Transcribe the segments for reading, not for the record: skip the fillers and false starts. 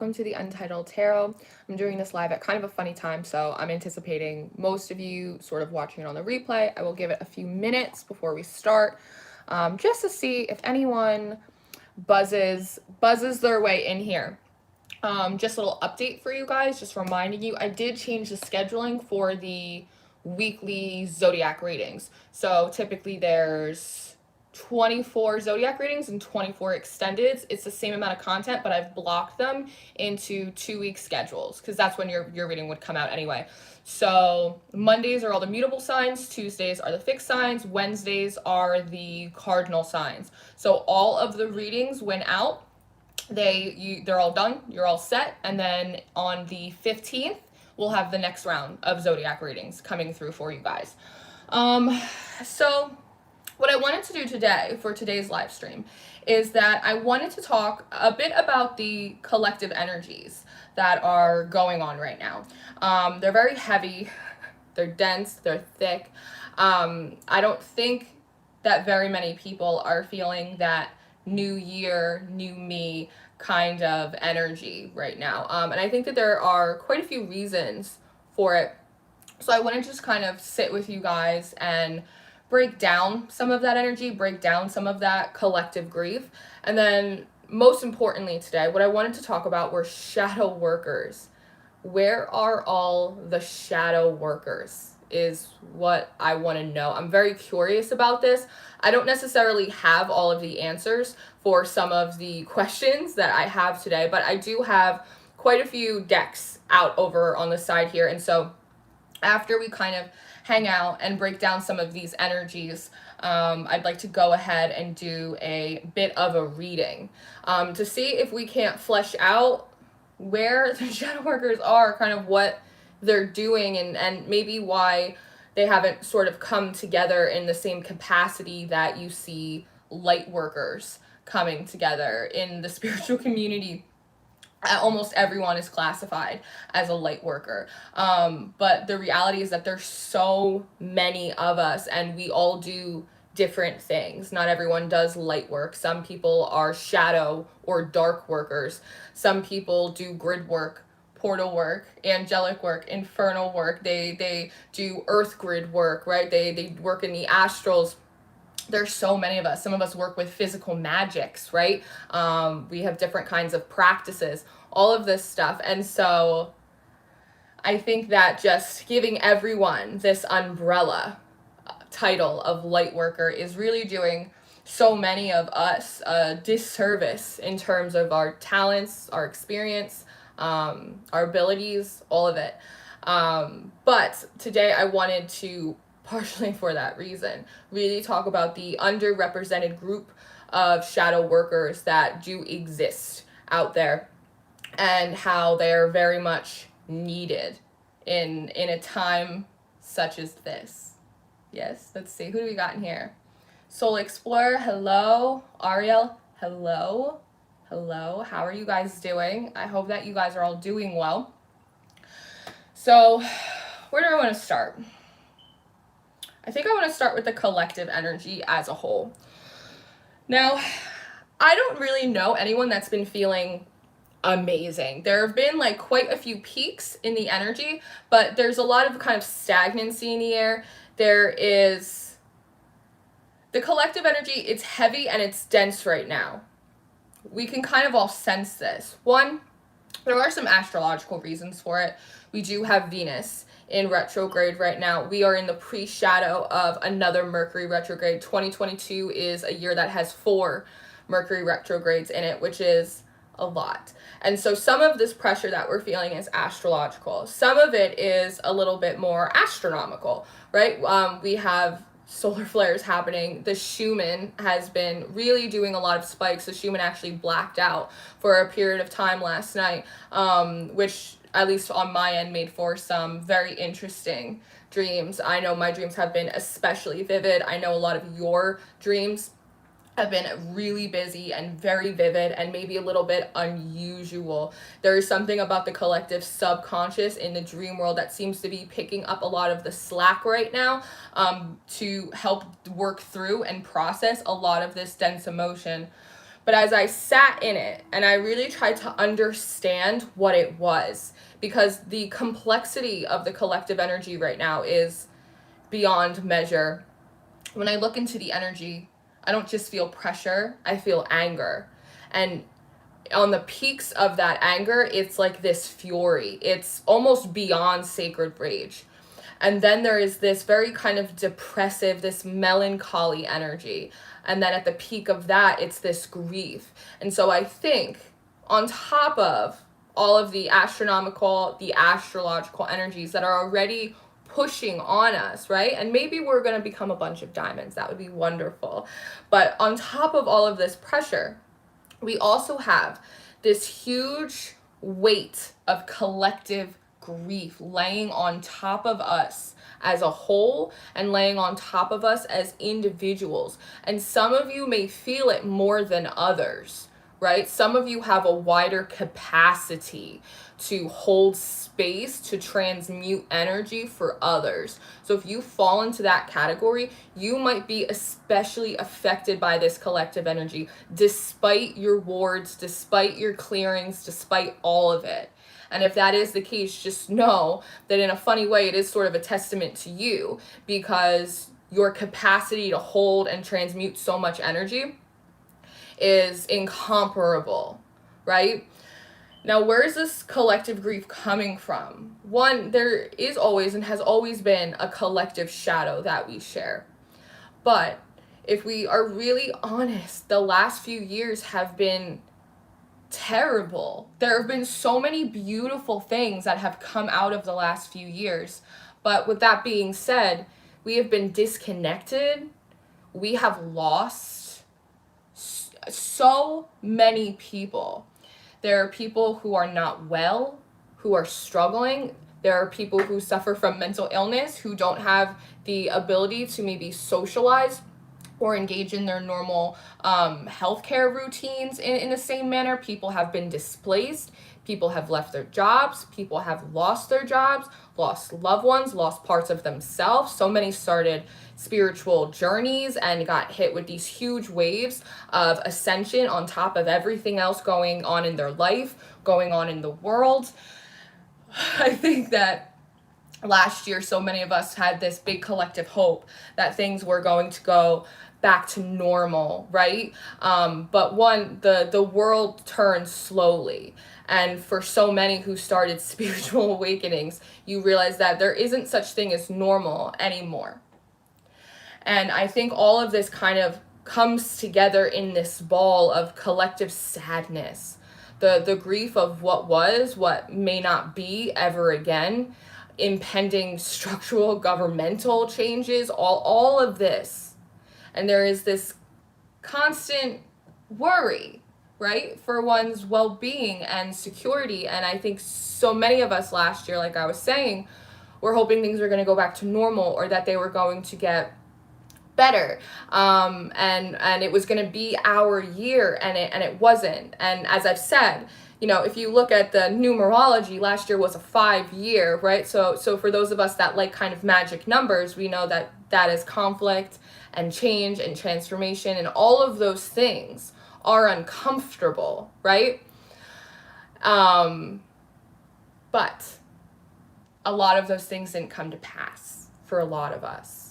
Welcome to the Untitled Tarot. I'm doing this live at kind of a funny time, so I'm anticipating most of you sort of watching it on the replay. I will give it a few minutes before we start, just to see if anyone buzzes their way in here. Just a little update for you guys, just reminding you, I did change the scheduling for the weekly zodiac readings. So typically there's 24 zodiac readings and 24 extendeds. It's the same amount of content, but I've blocked them into 2-week schedules because that's when your reading would come out anyway. So Mondays are all the mutable signs, Tuesdays are the fixed signs, Wednesdays are the cardinal signs. So all of the readings went out. They're all done, you're all set, and then on the 15th we'll have the next round of zodiac readings coming through for you guys. So what I wanted to do today for today's live stream is that I wanted to talk a bit about the collective energies that are going on right now. They're very heavy, they're dense, they're thick. I don't think that very many people are feeling that new year, new me kind of energy right now. And I think that there are quite a few reasons for it. So I want to just kind of sit with you guys and break down some of that energy, break down some of that collective grief. And then most importantly today, what I wanted to talk about were shadow workers. Where are all the shadow workers is what I want to know. I'm very curious about this. I don't necessarily have all of the answers for some of the questions that I have today, but I do have quite a few decks out over on the side here. And so after we kind of hang out and break down some of these energies, I'd like to go ahead and do a bit of a reading to see if we can't flesh out where the shadow workers are, kind of what they're doing, and maybe why they haven't sort of come together in the same capacity that you see light workers coming together in the spiritual community. Almost everyone is classified as a light worker. But the reality is that there's so many of us and we all do different things. Not everyone does light work. Some people are shadow or dark workers. Some people do grid work, portal work, angelic work, infernal work. They do earth grid work, right? They work in the astrals. There's so many of us. Some of us work with physical magics, right? We have different kinds of practices, all of this stuff. And so I think that just giving everyone this umbrella title of light worker is really doing so many of us a disservice in terms of our talents, our experience, our abilities, all of it. But today I wanted to, partially for that reason, really talk about the underrepresented group of shadow workers that do exist out there and how they're very much needed in a time such as this. Yes, let's see, who do we got in here? Soul Explorer, hello. Ariel, hello. Hello, how are you guys doing? I hope that you guys are all doing well. So, where do I want to start? I think I want to start with the collective energy as a whole. Now, I don't really know anyone that's been feeling amazing. There have been like quite a few peaks in the energy, but there's a lot of kind of stagnancy in the air. There is the collective energy, it's heavy and it's dense right now. We can kind of all sense this. One, there are some astrological reasons for it. We do have Venus in retrograde right now. We are in the pre-shadow of another Mercury retrograde. 2022 is a year that has 4 Mercury retrogrades in it, which is a lot. And so some of this pressure that we're feeling is astrological. Some of it is a little bit more astronomical, right? We have solar flares happening. The Schumann has been really doing a lot of spikes. The Schumann actually blacked out for a period of time last night, which at least on my end made for some very interesting dreams. I know my dreams have been especially vivid. I know a lot of your dreams have been really busy and very vivid and maybe a little bit unusual. There is something about the collective subconscious in the dream world that seems to be picking up a lot of the slack right now, to help work through and process a lot of this dense emotion. But as I sat in it and I really tried to understand what it was, because the complexity of the collective energy right now is beyond measure. When I look into the energy, I don't just feel pressure, I feel anger. And on the peaks of that anger, it's like this fury. It's almost beyond sacred rage. And then there is this very kind of depressive, this melancholy energy. And then at the peak of that, it's this grief. And so I think on top of all of the astronomical, the astrological energies that are already pushing on us, right? And maybe we're going to become a bunch of diamonds. That would be wonderful. But on top of all of this pressure, we also have this huge weight of collective grief laying on top of us as a whole and laying on top of us as individuals. And some of you may feel it more than others, right? Some of you have a wider capacity to hold space, to transmute energy for others. So if you fall into that category, you might be especially affected by this collective energy, despite your wards, despite your clearings, despite all of it. And if that is the case, just know that in a funny way, it is sort of a testament to you, because your capacity to hold and transmute so much energy is incomparable, right? Now, where is this collective grief coming from? One, there is always and has always been a collective shadow that we share. But if we are really honest, the last few years have been terrible. There have been so many beautiful things that have come out of the last few years. But with that being said, we have been disconnected. We have lost so many people. There are people who are not well, who are struggling. There are people who suffer from mental illness, who don't have the ability to maybe socialize or engage in their normal healthcare routines in the same manner. People have been displaced. People have left their jobs. People have lost their jobs, lost loved ones, lost parts of themselves. So many started spiritual journeys and got hit with these huge waves of ascension on top of everything else going on in their life, going on in the world. I think that last year, so many of us had this big collective hope that things were going to go back to normal, right? But the world turned slowly. And for so many who started spiritual awakenings, you realize that there isn't such thing as normal anymore. And I think all of this kind of comes together in this ball of collective sadness. The grief of what was, what may not be ever again, impending structural governmental changes, all of this. And there is this constant worry, right, for one's well-being and security. And I think so many of us last year, like I was saying, were hoping things were going to go back to normal, or that they were going to get better, and it was going to be our year, and it wasn't. And as I've said, you know, if you look at the numerology, last year was a 5-year, right? So for those of us that like kind of magic numbers, we know that that is conflict and change and transformation, and all of those things are uncomfortable, right? But a lot of those things didn't come to pass for a lot of us.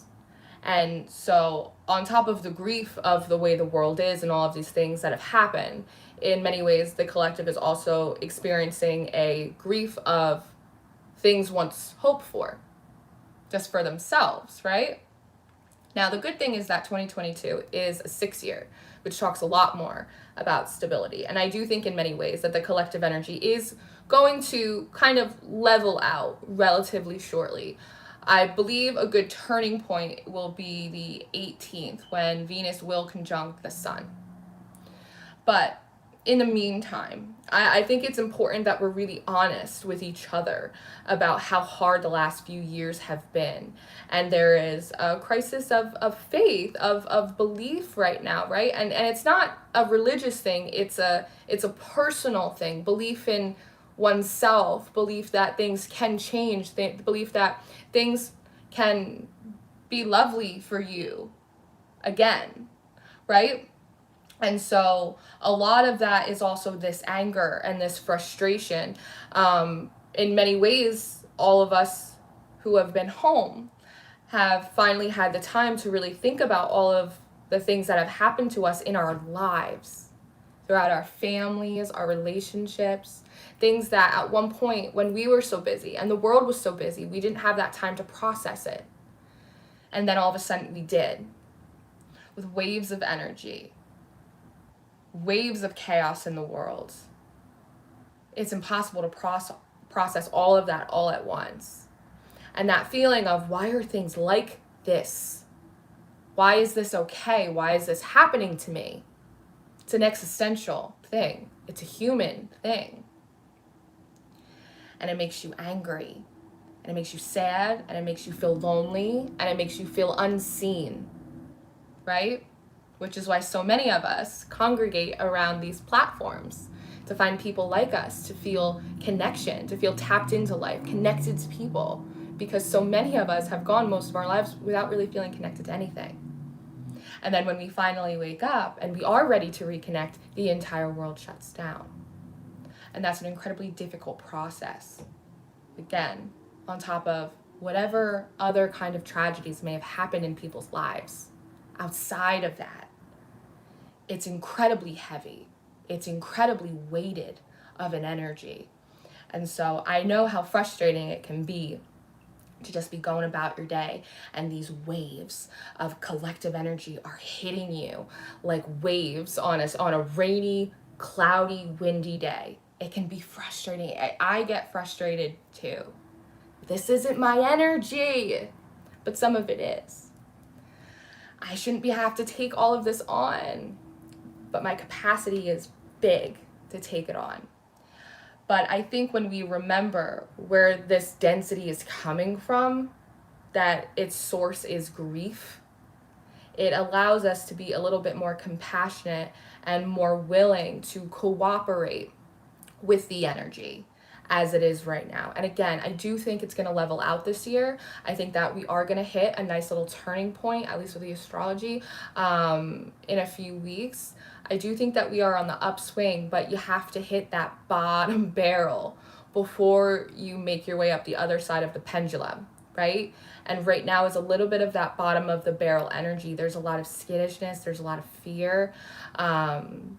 And so on top of the grief of the way the world is and all of these things that have happened, in many ways, the collective is also experiencing a grief of things once hoped for, just for themselves, right? Now, the good thing is that 2022 is a 6-year, which talks a lot more about stability. And I do think in many ways that the collective energy is going to kind of level out relatively shortly. I believe a good turning point will be the 18th, when Venus will conjunct the sun. But in the meantime, I think it's important that we're really honest with each other about how hard the last few years have been. And there is a crisis of faith, of belief right now, right? And it's not a religious thing, it's a personal thing. Belief in oneself, belief that things can change, the belief that things can be lovely for you again, right? And so a lot of that is also this anger and this frustration. In many ways, all of us who have been home have finally had the time to really think about all of the things that have happened to us in our lives, throughout our families, our relationships, things that at one point when we were so busy and the world was so busy, we didn't have that time to process it. And then all of a sudden we did, with waves of energy, waves of chaos in the world. It's impossible to process all of that all at once. And that feeling of, why are things like this? Why is this okay? Why is this happening to me? It's an existential thing. It's a human thing. And it makes you angry. And it makes you sad. And it makes you feel lonely. And it makes you feel unseen. Right? Which is why so many of us congregate around these platforms, to find people like us, to feel connection, to feel tapped into life, connected to people, because so many of us have gone most of our lives without really feeling connected to anything. And then when we finally wake up and we are ready to reconnect, the entire world shuts down. And that's an incredibly difficult process. Again, on top of whatever other kind of tragedies may have happened in people's lives. Outside of that, it's incredibly heavy. It's incredibly weighted of an energy. And so I know how frustrating it can be to just be going about your day and these waves of collective energy are hitting you like waves on a rainy, cloudy, windy day. It can be frustrating. I get frustrated too. This isn't my energy, but some of it is. I shouldn't have to take all of this on, but my capacity is big to take it on. But I think when we remember where this density is coming from, that its source is grief, it allows us to be a little bit more compassionate and more willing to cooperate with the energy as it is right now. And again, I do think it's going to level out this year. I think that we are going to hit a nice little turning point, at least with the astrology, in a few weeks. I do think that we are on the upswing, but you have to hit that bottom barrel before you make your way up the other side of the pendulum, right? And right now is a little bit of that bottom of the barrel energy. There's a lot of skittishness. There's a lot of fear.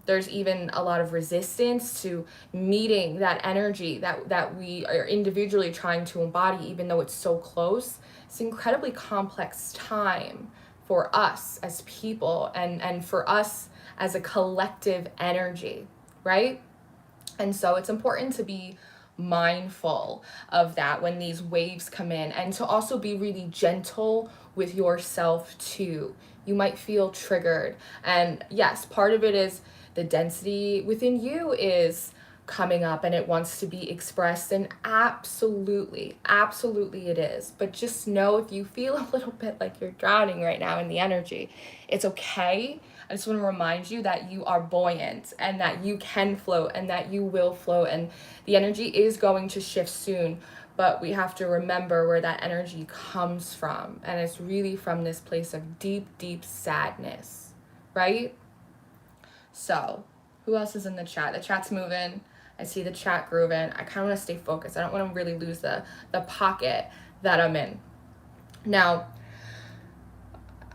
There's even a lot of resistance to meeting that energy that we are individually trying to embody, even though it's so close. It's an incredibly complex time for us as people and for us as a collective energy, right? And so it's important to be mindful of that when these waves come in, and to also be really gentle with yourself too. You might feel triggered, and yes, part of it is the density within you is coming up and it wants to be expressed, and absolutely it is. But just know, if you feel a little bit like you're drowning right now in the energy, it's okay. I just want to remind you that you are buoyant and that you can float and that you will float, and the energy is going to shift soon, but we have to remember where that energy comes from, and it's really from this place of deep sadness, right? So who else is in the chat? The chat's moving. I see the chat grooving. I kind of want to stay focused. I don't want to really lose the pocket that I'm in. Now,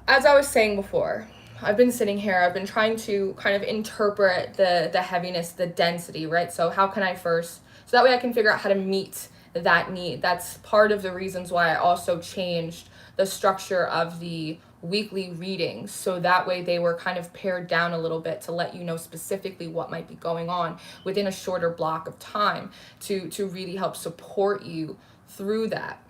as I was saying before, I've been sitting here, I've been trying to kind of interpret the heaviness, the density, right? So how can I first, so that way I can figure out how to meet that need. That's part of the reasons why I also changed the structure of the weekly readings, so that way they were kind of pared down a little bit to let you know specifically what might be going on within a shorter block of time to really help support you through that.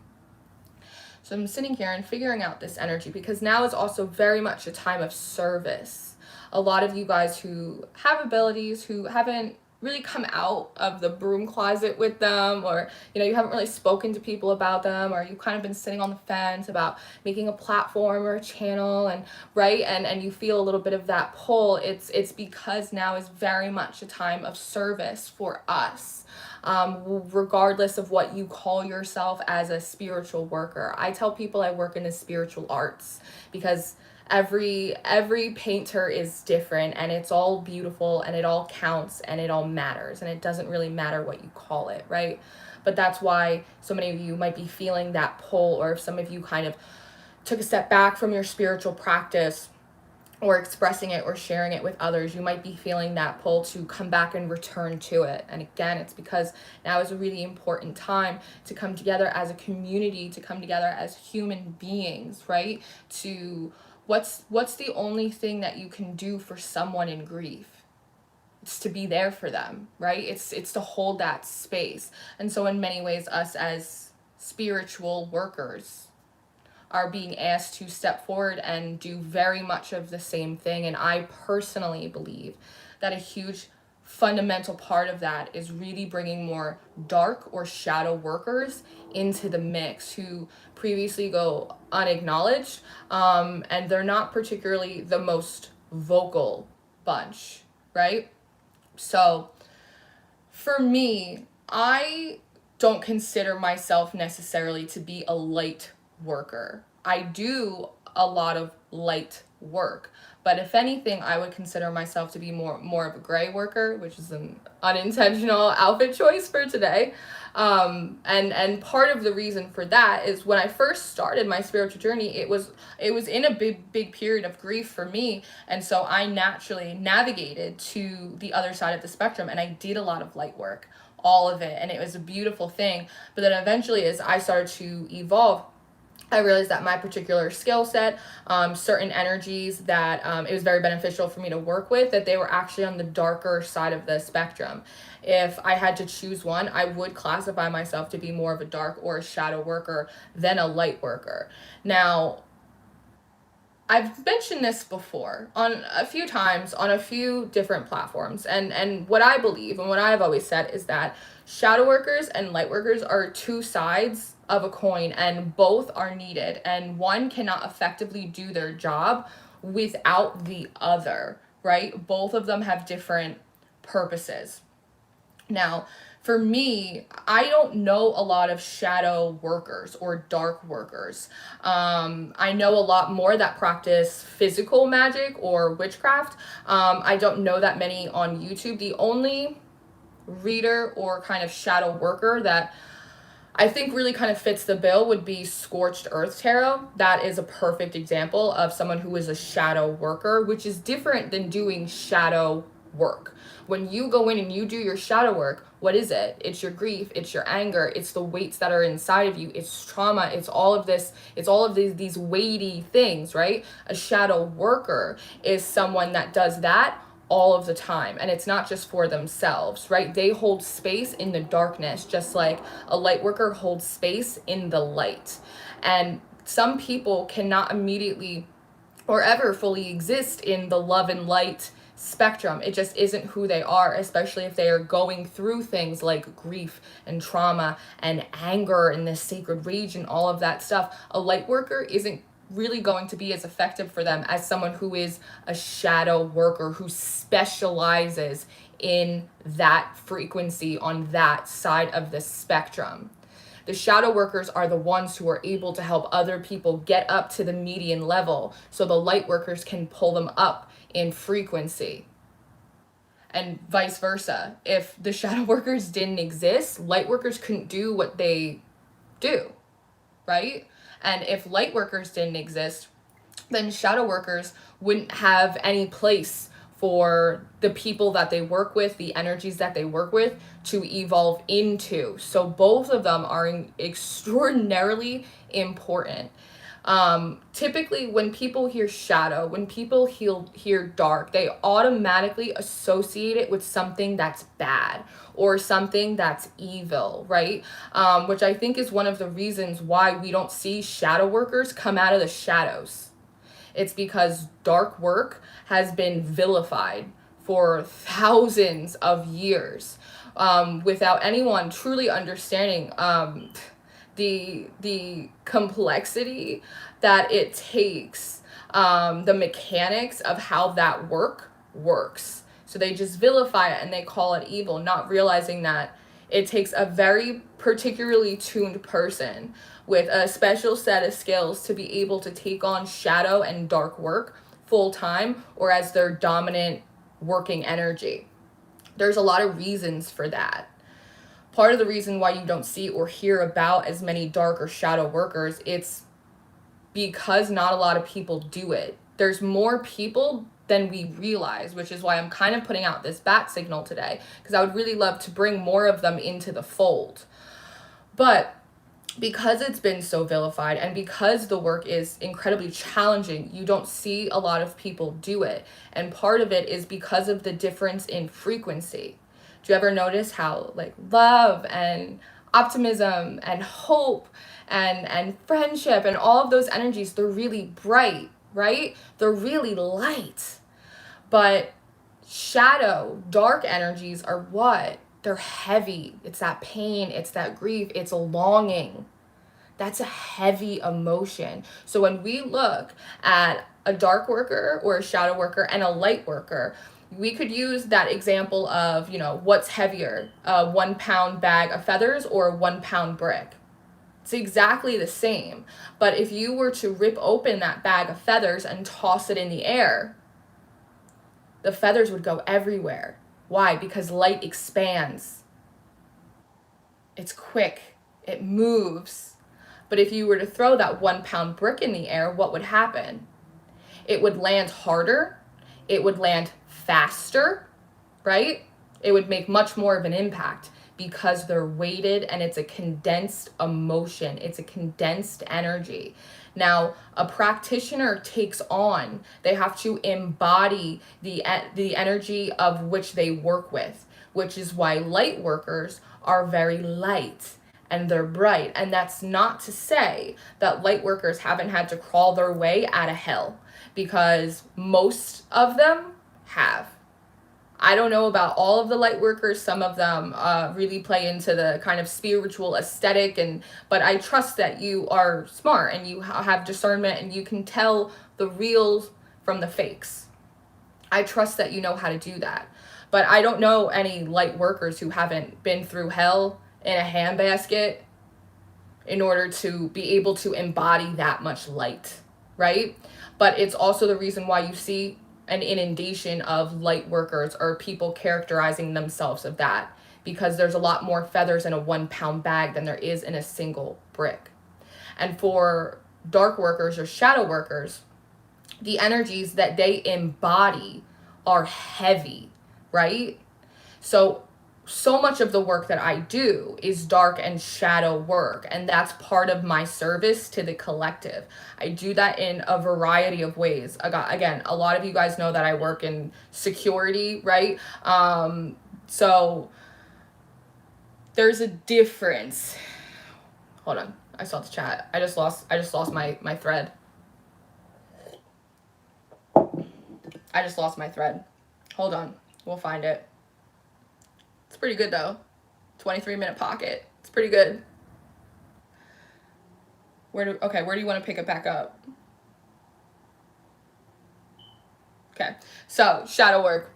So I'm sitting here and figuring out this energy, because now is also very much a time of service. A lot of you guys who have abilities, who haven't really come out of the broom closet with them, or you haven't really spoken to people about them, or you've kind of been sitting on the fence about making a platform or a channel, and right, and you feel a little bit of that pull. It's because now is very much a time of service for us. Regardless of what you call yourself as a spiritual worker. I tell people I work in the spiritual arts, because every painter is different, and it's all beautiful, and it all counts, and it all matters, and it doesn't really matter what you call it, right? But that's why so many of you might be feeling that pull, or if some of you kind of took a step back from your spiritual practice or expressing it or sharing it with others, you might be feeling that pull to come back and return to it. And again, it's because now is a really important time to come together as a community, to come together as human beings, right? To what's the only thing that you can do for someone in grief? It's to be there for them, right? It's to hold that space. And so in many ways, us as spiritual workers are being asked to step forward and do very much of the same thing. And I personally believe that a huge fundamental part of that is really bringing more dark or shadow workers into the mix who previously go unacknowledged, and they're not particularly the most vocal bunch, right? So for me, I don't consider myself necessarily to be a light worker. I do a lot of light work, but if anything, I would consider myself to be more of a gray worker, which is an unintentional outfit choice for today. And part of the reason for that is when I first started my spiritual journey, it was in a big period of grief for me, and so I naturally navigated to the other side of the spectrum, and I did a lot of light work, all of it, and it was a beautiful thing. But then eventually, as I started to evolve, I realized that my particular skill set, certain energies that it was very beneficial for me to work with, that they were actually on the darker side of the spectrum. If I had to choose one, I would classify myself to be more of a dark or a shadow worker than a light worker. Now, I've mentioned this before on a few times on a few different platforms, and what I believe and what I've always said is that shadow workers and light workers are two sides of a coin, and both are needed, and one cannot effectively do their job without the other, right? Both of them have different purposes. Now, for me, I don't know a lot of shadow workers or dark workers. I know a lot more that practice physical magic or witchcraft. I don't know that many on YouTube. The only reader or kind of shadow worker that I think really kind of fits the bill would be Scorched Earth Tarot. That is a perfect example of someone who is a shadow worker, which is different than doing shadow work. When you go in and you do your shadow work, what is it? It's your grief, it's your anger, it's the weights that are inside of you, it's trauma, it's all of this, it's all of these weighty things, right? A shadow worker is someone that does that all of the time, and it's not just for themselves, right? They hold space in the darkness, just like a light worker holds space in the light. And some people cannot immediately or ever fully exist in the love and light spectrum. It just isn't who they are, especially if they are going through things like grief and trauma and anger and this sacred rage and all of that stuff. A light worker isn't really going to be as effective for them as someone who is a shadow worker who specializes in that frequency on that side of the spectrum. The shadow workers are the ones who are able to help other people get up to the median level so the light workers can pull them up in frequency. And vice versa. If the shadow workers didn't exist, light workers couldn't do what they do, right? And if light workers didn't exist, then shadow workers wouldn't have any place for the people that they work with, the energies that they work with, to evolve into. So both of them are extraordinarily important. Typically when people hear shadow, when people hear dark, they automatically associate it with something that's bad or something that's evil, right? Which I think is one of the reasons why we don't see shadow workers come out of the shadows. It's because dark work has been vilified for thousands of years, without anyone truly understanding the complexity that it takes, the mechanics of how that works. So they just vilify it and they call it evil, not realizing that It takes a very particularly tuned person with a special set of skills to be able to take on shadow and dark work full time or as their dominant working energy. There's a lot of reasons for that. Part of the reason why you don't see or hear about as many dark or shadow workers, it's because not a lot of people do it. There's more people than we realize, which is why I'm kind of putting out this bat signal today, because I would really love to bring more of them into the fold. But because it's been so vilified and because the work is incredibly challenging, you don't see a lot of people do it. And part of it is because of the difference in frequency. Do you ever notice how like love and optimism and hope and friendship and all of those energies, they're really bright, right? They're really light. But shadow, dark energies are what? They're heavy. It's that pain, it's that grief, it's a longing. That's a heavy emotion. So when we look at a dark worker or a shadow worker and a light worker, we could use that example of, what's heavier, a 1 pound bag of feathers or a 1 pound brick. It's exactly the same. But if you were to rip open that bag of feathers and toss it in the air, the feathers would go everywhere. Why? Because light expands. It's quick. It moves. But if you were to throw that 1 pound brick in the air, what would happen? It would land harder. It would land faster, right? It would make much more of an impact because they're weighted and it's a condensed emotion. It's a condensed energy. Now, a practitioner takes on, they have to embody the energy of which they work with, which is why light workers are very light and they're bright. And that's not to say that light workers haven't had to crawl their way out of hell, because most of them have. I don't know about all of the light workers. Some of them really play into the kind of spiritual aesthetic, but I trust that you are smart and you have discernment and you can tell the reals from the fakes. I trust that you know how to do that. But I don't know any light workers who haven't been through hell in a handbasket in order to be able to embody that much light, right? But it's also the reason why you see an inundation of light workers or people characterizing themselves of that, because there's a lot more feathers in a 1 pound bag than there is in a single brick. And for dark workers or shadow workers, the energies that they embody are heavy, right? So much of the work that I do is dark and shadow work, and that's part of my service to the collective. I do that in a variety of ways. Again, a lot of you guys know that I work in security, right? So there's a difference. Hold on, I saw the chat. I just lost my thread. I just lost my thread. Hold on, we'll find it. It's pretty good though. 23-minute pocket. It's pretty good. Where do you want to pick it back up? Okay, so shadow work.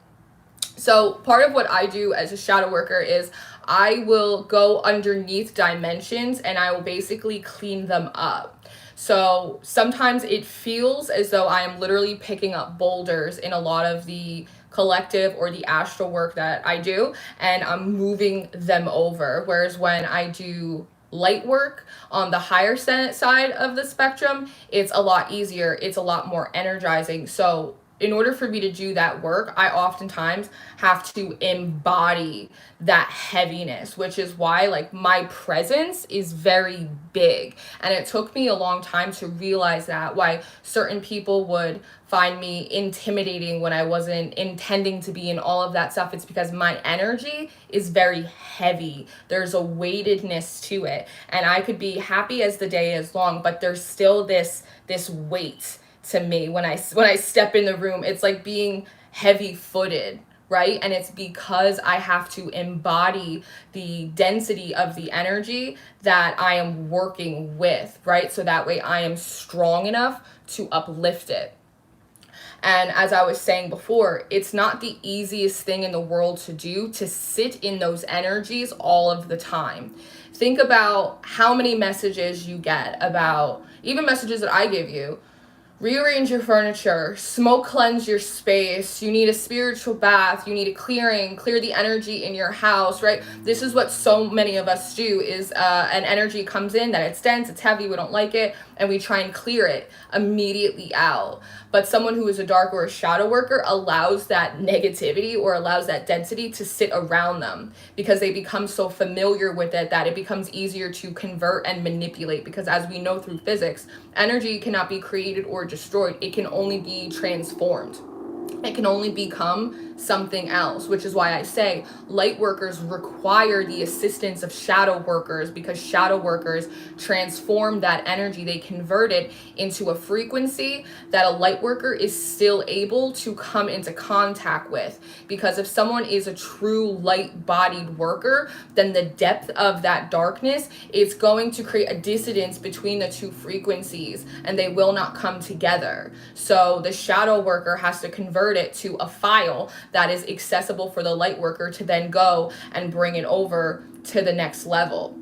So part of what I do as a shadow worker is I will go underneath dimensions and I will basically clean them up. So sometimes it feels as though I am literally picking up boulders in a lot of the collective or the astral work that I do, and I'm moving them over. Whereas when I do light work on the higher side of the spectrum, it's a lot easier. It's a lot more energizing. So in order for me to do that work, I oftentimes have to embody that heaviness, which is why like my presence is very big. And it took me a long time to realize that, why certain people would find me intimidating when I wasn't intending to be in all of that stuff. It's because my energy is very heavy. There's a weightedness to it. And I could be happy as the day is long, but there's still this weight to me when I step in the room. It's like being heavy-footed, right? And it's because I have to embody the density of the energy that I am working with, right? So that way I am strong enough to uplift it. And as I was saying before, it's not the easiest thing in the world to do, to sit in those energies all of the time. Think about how many messages you get about, even messages that I give you: rearrange your furniture, smoke cleanse your space, you need a spiritual bath, you need a clearing, clear the energy in your house, right? This is what so many of us do, is an energy comes in that it's dense, it's heavy, we don't like it, and we try and clear it immediately out. But someone who is a dark or a shadow worker allows that negativity or allows that density to sit around them, because they become so familiar with it that it becomes easier to convert and manipulate. Because as we know through physics, energy cannot be created or destroyed. It can only be transformed. It can only become something else, which is why I say light workers require the assistance of shadow workers, because shadow workers transform that energy. They convert it into a frequency that a light worker is still able to come into contact with. Because if someone is a true light-bodied worker, then the depth of that darkness is going to create a dissonance between the two frequencies, and they will not come together. So the shadow worker has to convert it to a file that is accessible for the light worker to then go and bring it over to the next level.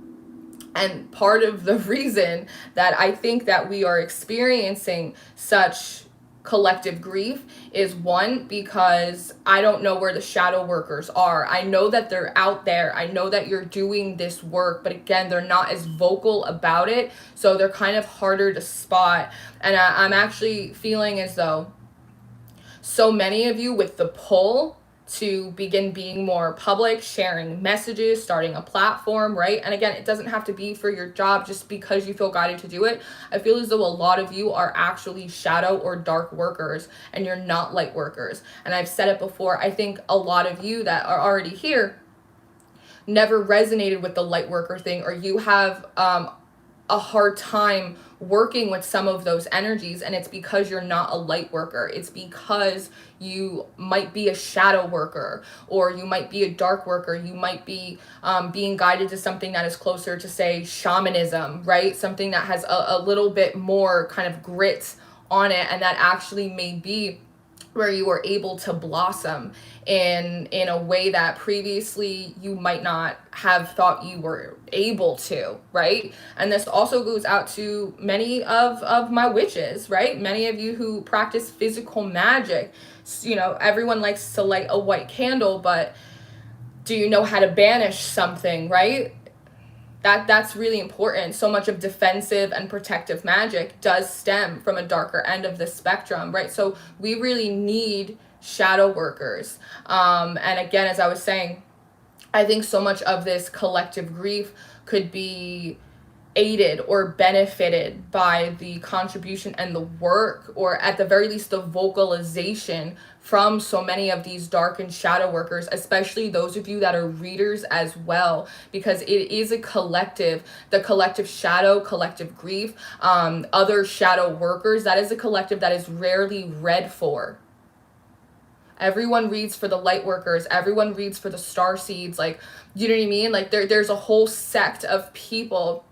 And part of the reason that I think that we are experiencing such collective grief is, one, because I don't know where the shadow workers are. I know that they're out there. I know that you're doing this work, but again, they're not as vocal about it. So they're kind of harder to spot. And I'm actually feeling as though so many of you with the pull to begin being more public, sharing messages, starting a platform, right? And again, it doesn't have to be for your job just because you feel guided to do it. I feel as though a lot of you are actually shadow or dark workers, and you're not light workers. And I've said it before, I think a lot of you that are already here never resonated with the light worker thing, or you have a hard time working with some of those energies, and it's because you're not a light worker. It's because you might be a shadow worker, or you might be a dark worker. You might be being guided to something that is closer to, say, shamanism, right? Something that has a little bit more kind of grit on it, and that actually may be where you are able to blossom in a way that previously you might not have thought you were able to, right? And this also goes out to many of my witches, right? Many of you who practice physical magic. You know, everyone likes to light a white candle, but do you know how to banish something, right? That's really important. So much of defensive and protective magic does stem from a darker end of the spectrum, right? So we really need shadow workers. And again, as I was saying, I think so much of this collective grief could be aided or benefited by the contribution and the work, or at the very least the vocalization from so many of these dark and shadow workers, especially those of you that are readers as well, because it is a collective, the collective shadow, collective grief, other shadow workers, that is a collective that is rarely read for. Everyone reads for the light workers. Everyone reads for the star seeds. Like, you know what I mean? Like there's a whole sect of people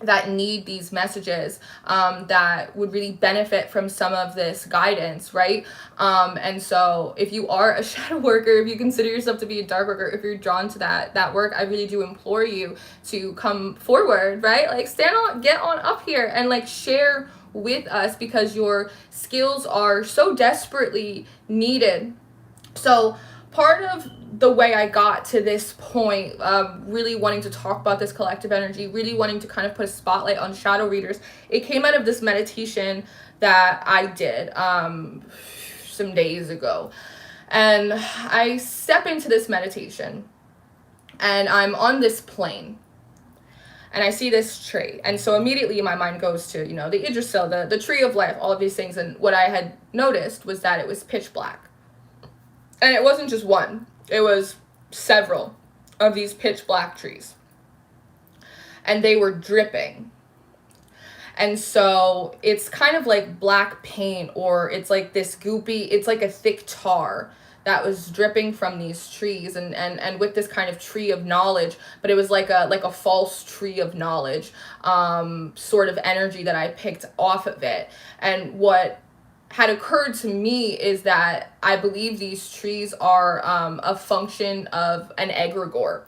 that need these messages, that would really benefit from some of this guidance, right? And so if you are a shadow worker, if you consider yourself to be a dark worker, if you're drawn to that work, I really do implore you to come forward, right? Like get on up here and like share with us, because your skills are so desperately needed. So part of the way I got to this point, really wanting to talk about this collective energy, really wanting to kind of put a spotlight on shadow readers, it came out of this meditation that I did some days ago. And I step into this meditation, and I'm on this plane, and I see this tree. And so immediately my mind goes to, you know, the Yggdrasil, the tree of life, all of these things. And what I had noticed was that it was pitch black. And it wasn't just one. It was several of these pitch black trees. And they were dripping. And so it's kind of like black paint, or it's like this goopy, it's like a thick tar that was dripping from these trees, and with this kind of tree of knowledge, but it was like a false tree of knowledge, sort of energy that I picked off of it. And what had occurred to me is that I believe these trees are a function of an egregore.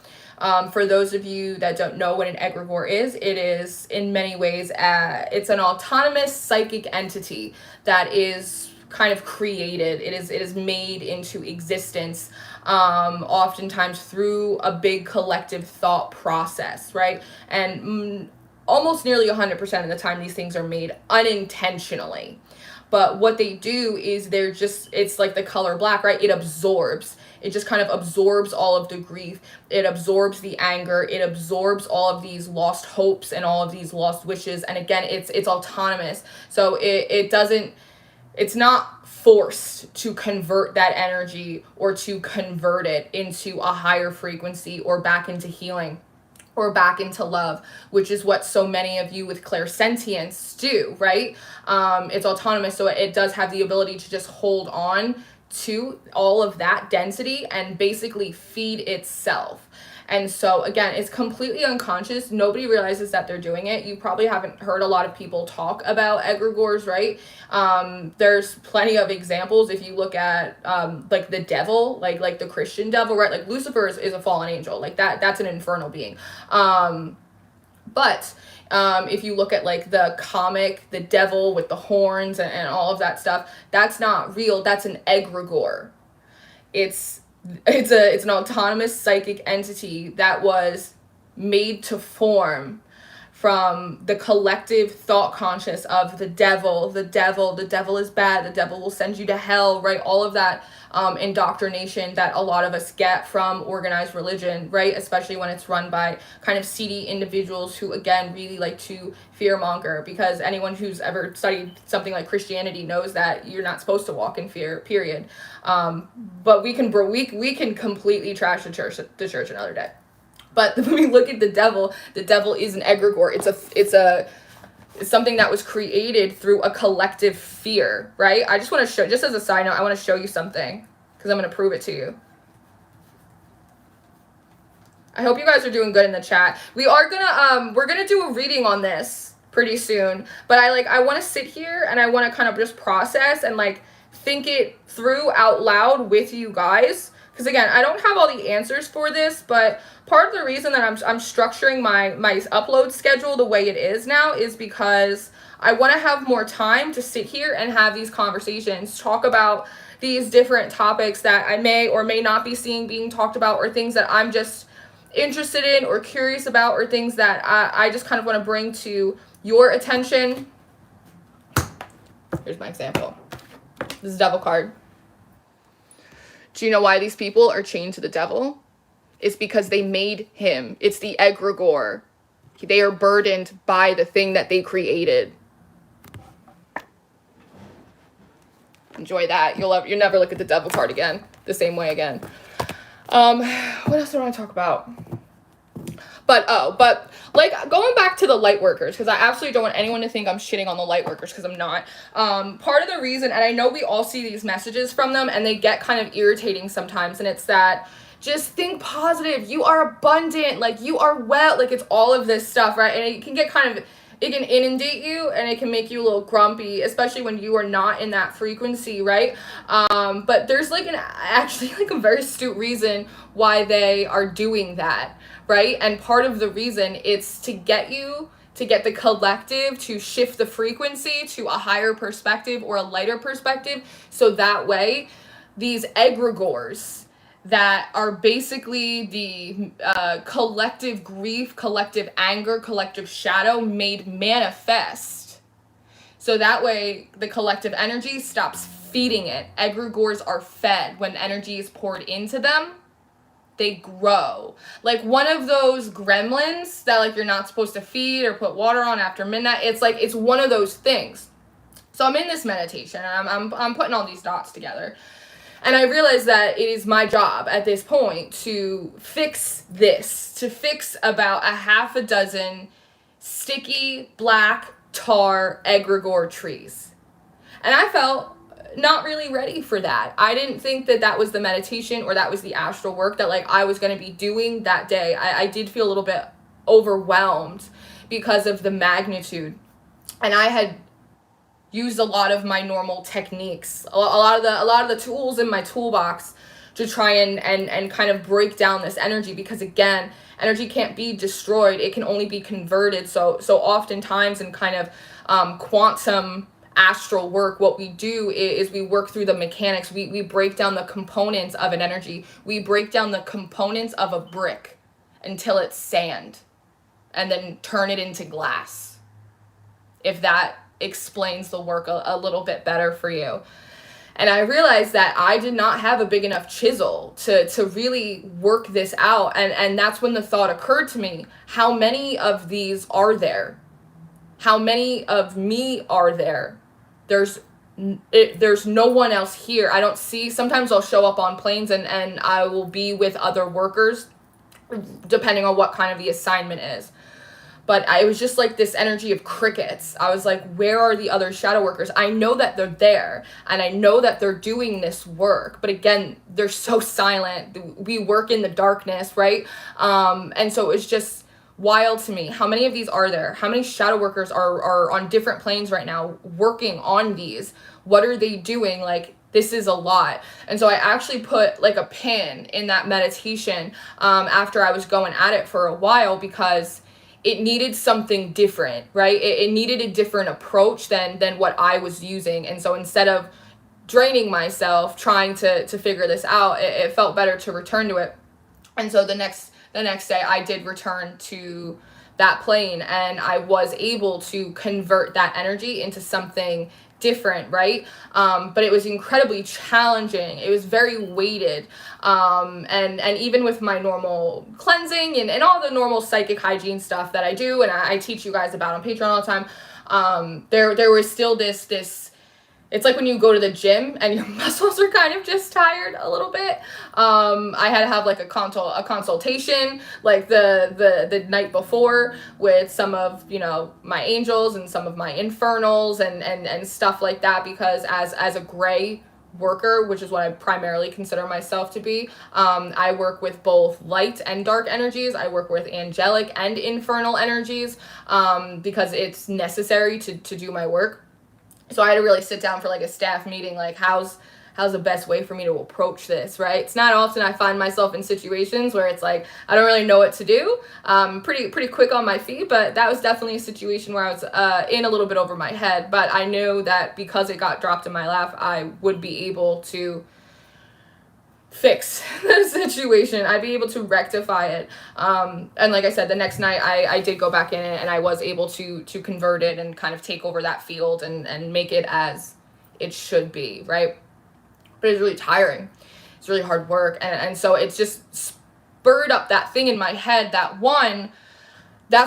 For those of you that don't know what an egregore is, it is in many ways, it's an autonomous psychic entity that is kind of created. It is made into existence, oftentimes through a big collective thought process, right? And almost nearly 100% of the time, these things are made unintentionally. But what they do is it's like the color black, right? It just kind of absorbs all of the grief. It absorbs the anger. It absorbs all of these lost hopes and all of these lost wishes. And again, it's autonomous. So it's not forced to convert that energy or to convert it into a higher frequency or back into healing or back into love, which is what so many of you with clairsentience do, right? It's autonomous, so it does have the ability to just hold on to all of that density and basically feed itself. And so again, it's completely unconscious. Nobody realizes that they're doing it. You probably haven't heard a lot of people talk about egregores, right? There's plenty of examples. If you look at like the devil, like the Christian devil, right? Like Lucifer is a fallen angel. Like that's an infernal being. But if you look at like the comic, the devil with the horns and all of that stuff, that's not real. That's an egregore. It's an autonomous psychic entity that was made to form from the collective thought conscious of the devil is bad, the devil will send you to hell, right? All of that indoctrination that a lot of us get from organized religion, right? Especially when it's run by kind of seedy individuals who, again, really like to fearmonger, because anyone who's ever studied something like Christianity knows that you're not supposed to walk in fear, period. But we can completely trash the church another day. But when we look at the devil is an egregore. It's something that was created through a collective fear, right? I just want to show, just as a side note, I want to show you something because I'm going to prove it to you. I hope you guys are doing good in the chat. We're gonna do a reading on this pretty soon, but I want to sit here and I want to kind of just process and like think it through out loud with you guys. Because again, I don't have all the answers for this, but part of the reason that I'm structuring my upload schedule the way it is now is because I want to have more time to sit here and have these conversations, talk about these different topics that I may or may not be seeing being talked about, or things that I'm just interested in or curious about, or things that I just kind of want to bring to your attention. Here's my example. This is Devil card. Do you know why these people are chained to the devil? It's because they made him. It's the egregore. They are burdened by the thing that they created. Enjoy that. You'll never look at the devil card again the same way again. What else do I want to talk about? But like going back to the light workers, because I absolutely don't want anyone to think I'm shitting on the light workers, because I'm not. Part of the reason, and I know we all see these messages from them and they get kind of irritating sometimes, and it's that just think positive, you are abundant, like you are well, like it's all of this stuff, right? And it can get kind of, it can inundate you and it can make you a little grumpy, especially when you are not in that frequency, right? But there's actually a very astute reason why they are doing that, right? And part of the reason it's to get the collective to shift the frequency to a higher perspective or a lighter perspective, so that way these egregores that are basically the collective grief, collective anger, collective shadow made manifest. So that way the collective energy stops feeding it. Egregores are fed. When energy is poured into them, they grow. Like one of those gremlins that you're not supposed to feed or put water on after midnight. It's one of those things. So I'm in this meditation and I'm putting all these dots together. And I realized that it is my job at this point to fix this, to fix about a half a dozen sticky black tar egregore trees. And I felt not really ready for that. I didn't think that was the meditation or that was the astral work that I was going to be doing that day. I did feel a little bit overwhelmed because of the magnitude. And I had used a lot of my normal techniques, a lot of the tools in my toolbox to try and kind of break down this energy, because again, energy can't be destroyed, it can only be converted. So oftentimes in kind of quantum astral work, what we do is we work through the mechanics. We break down the components of an energy. We break down the components of a brick until it's sand, and then turn it into glass, if that explains the work a little bit better for you. And I realized that I did not have a big enough chisel to really work this out. And that's when the thought occurred to me, how many of these are there? How many of me are there? There's no one else here. I don't see, sometimes I'll show up on planes and I will be with other workers, depending on what kind of the assignment is. But it was just like this energy of crickets. I was like, where are the other shadow workers? I know that they're there, and I know that they're doing this work. But again, they're so silent. We work in the darkness, right? And so it was just wild to me. How many of these are there? How many shadow workers are on different planes right now working on these? What are they doing? Like, this is a lot. And so I actually put like a pin in that meditation after I was going at it for a while, because it needed something different, right? It needed a different approach than what I was using. And so instead of draining myself trying to figure this out, it felt better to return to it. And so the next day I did return to that plane, and I was able to convert that energy into something different, right? But it was incredibly challenging. It was very weighted. And even with my normal cleansing and all the normal psychic hygiene stuff that I do, and I teach you guys about on Patreon all the time, there was still this, it's like when you go to the gym and your muscles are kind of just tired a little bit. I had to have like a consultation like the night before with some of, my angels and some of my infernals and stuff like that, because as a gray worker, which is what I primarily consider myself to be, I work with both light and dark energies. I work with angelic and infernal energies because it's necessary to do my work. So I had to really sit down for like a staff meeting, like how's the best way for me to approach this, right? It's not often I find myself in situations where it's like, I don't really know what to do. Pretty quick on my feet, but that was definitely a situation where I was in a little bit over my head. But I knew that because it got dropped in my lap, I would be able to fix the situation. I'd be able to rectify it. And like I said, the next night I did go back in it, and I was able to convert it and kind of take over that field and make it as it should be, right? But it's really tiring. It's really hard work. And so it's just spurred up that thing in my head that's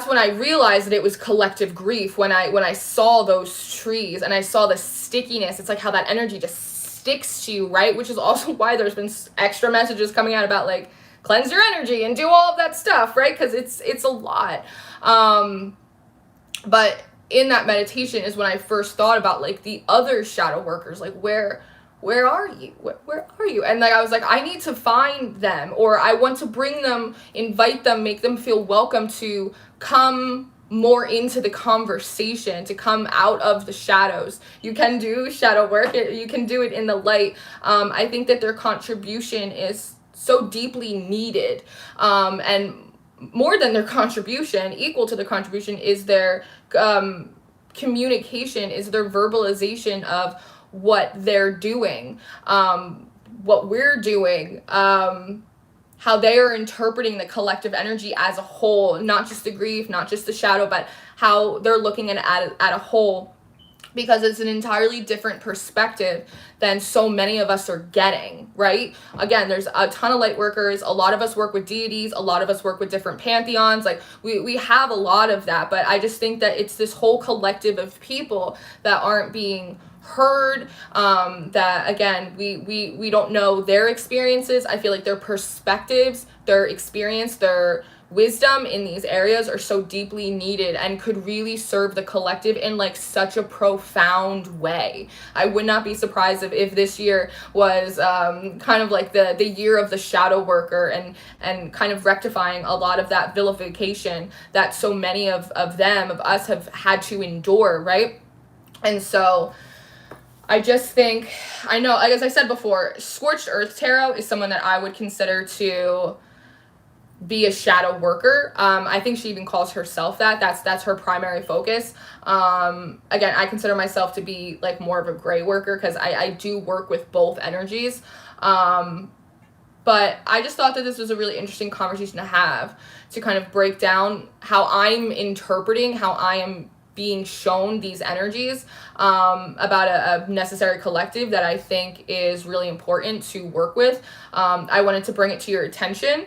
when I realized that it was collective grief. When I saw those trees and I saw the stickiness, it's like how that energy just sticks to you, right? Which is also why there's been extra messages coming out about like cleanse your energy and do all of that stuff, right? Because it's a lot. But in that meditation is when I first thought about like the other shadow workers, like where are you? Where are you? And like I was like, I need to find them, or I want to bring them, invite them, make them feel welcome to come more into the conversation, to come out of the shadows. You can do shadow work, you can do it in the light. I think that their contribution is so deeply needed, and more than their contribution, equal to the contribution is their communication, is their verbalization of what they're doing, what we're doing, how they are interpreting the collective energy as a whole, not just the grief, not just the shadow, but how they're looking at a whole, because it's an entirely different perspective than so many of us are getting, right? Again, there's a ton of light workers. A lot of us work with deities. A lot of us work with different pantheons. Like we have a lot of that, but I just think that it's this whole collective of people that aren't being heard, that again, we don't know their experiences. I feel like their perspectives, their experience, their wisdom in these areas are so deeply needed and could really serve the collective in like such a profound way. I would not be surprised if this year was kind of like the year of the shadow worker and kind of rectifying a lot of that vilification that so many of us have had to endure, right? And so I just think, I know, as I said before, Scorched Earth Tarot is someone that I would consider to be a shadow worker. I think she even calls herself that. That's her primary focus. Again, I consider myself to be like more of a gray worker because I do work with both energies. But I just thought that this was a really interesting conversation to have, to kind of break down how I'm interpreting, how I am being shown these energies, about a necessary collective that I think is really important to work with. I wanted to bring it to your attention,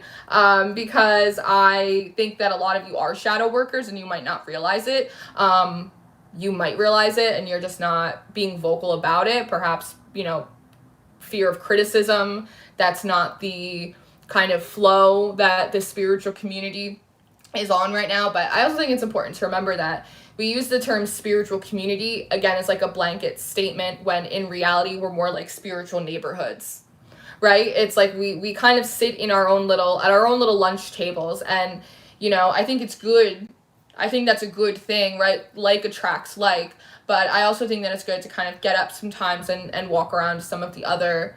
because I think that a lot of you are shadow workers and you might not realize it. You might realize it and you're just not being vocal about it. Perhaps, fear of criticism. That's not the kind of flow that the spiritual community is on right now. But I also think it's important to remember that we use the term spiritual community, again, as like a blanket statement, when in reality we're more like spiritual neighborhoods, right? It's like we kind of sit in our own little lunch tables, and I think it's good. I think that's a good thing, right? Like attracts like. But I also think that it's good to kind of get up sometimes and walk around some of the other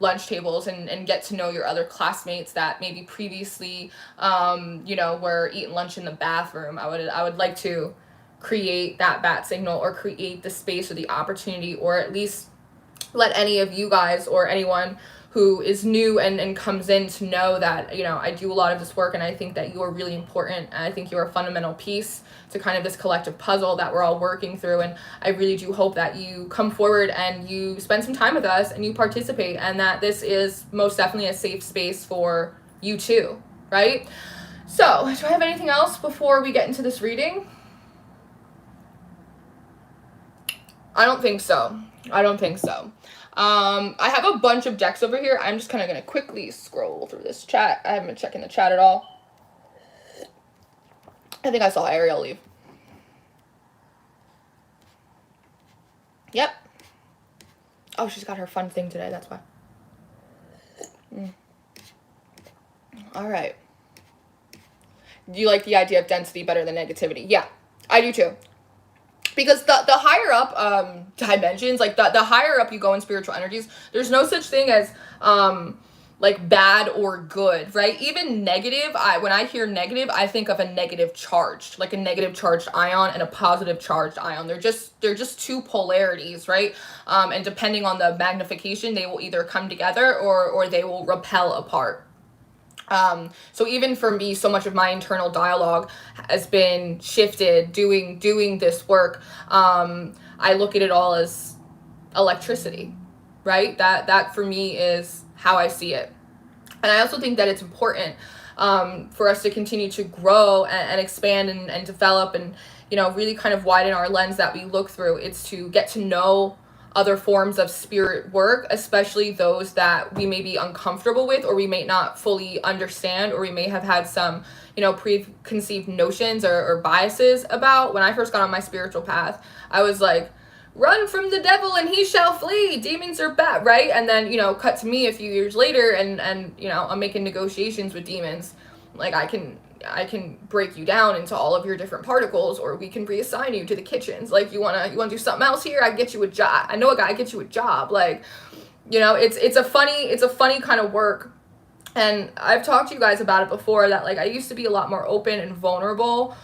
lunch tables and get to know your other classmates that maybe previously were eating lunch in the bathroom. I would like to create that bat signal, or create the space or the opportunity, or at least let any of you guys or anyone who is new and comes in to know that I do a lot of this work, and I think that you are really important, and I think you're a fundamental piece to kind of this collective puzzle that we're all working through. And I really do hope that you come forward and you spend some time with us and you participate, and that this is most definitely a safe space for you too, right? So do I have anything else before we get into this reading? I don't think so. I have a bunch of decks over here. I'm just kind of going to quickly scroll through this chat. I haven't been checking the chat at all. I think I saw Ariel leave. Yep. Oh, she's got her fun thing today. That's why. All right. Do you like the idea of density better than negativity? Yeah, I do too. Because the higher up dimensions, like the higher up you go in spiritual energies, there's no such thing as like bad or good, right? Even negative, when I hear negative, I think of a negative charged, like a negative charged ion and a positive charged ion. They're just two polarities, right? And depending on the magnification, they will either come together or they will repel apart. So even for me, so much of my internal dialogue has been shifted doing this work. I look at it all as electricity, right? That for me is how I see it. And I also think that it's important for us to continue to grow and expand and develop and, really kind of widen our lens that we look through. It's to get to know other forms of spirit work, especially those that we may be uncomfortable with, or we may not fully understand, or we may have had some, preconceived notions or biases about. When I first got on my spiritual path, I was like, run from the devil and he shall flee. Demons are bad, right? And then, cut to me a few years later and I'm making negotiations with demons. Like I can break you down into all of your different particles, or we can reassign you to the kitchens. Like you wanna do something else here? I can get you a job. I know a guy, I get you a job. Like, it's a funny kind of work. And I've talked to you guys about it before, that like I used to be a lot more open and vulnerable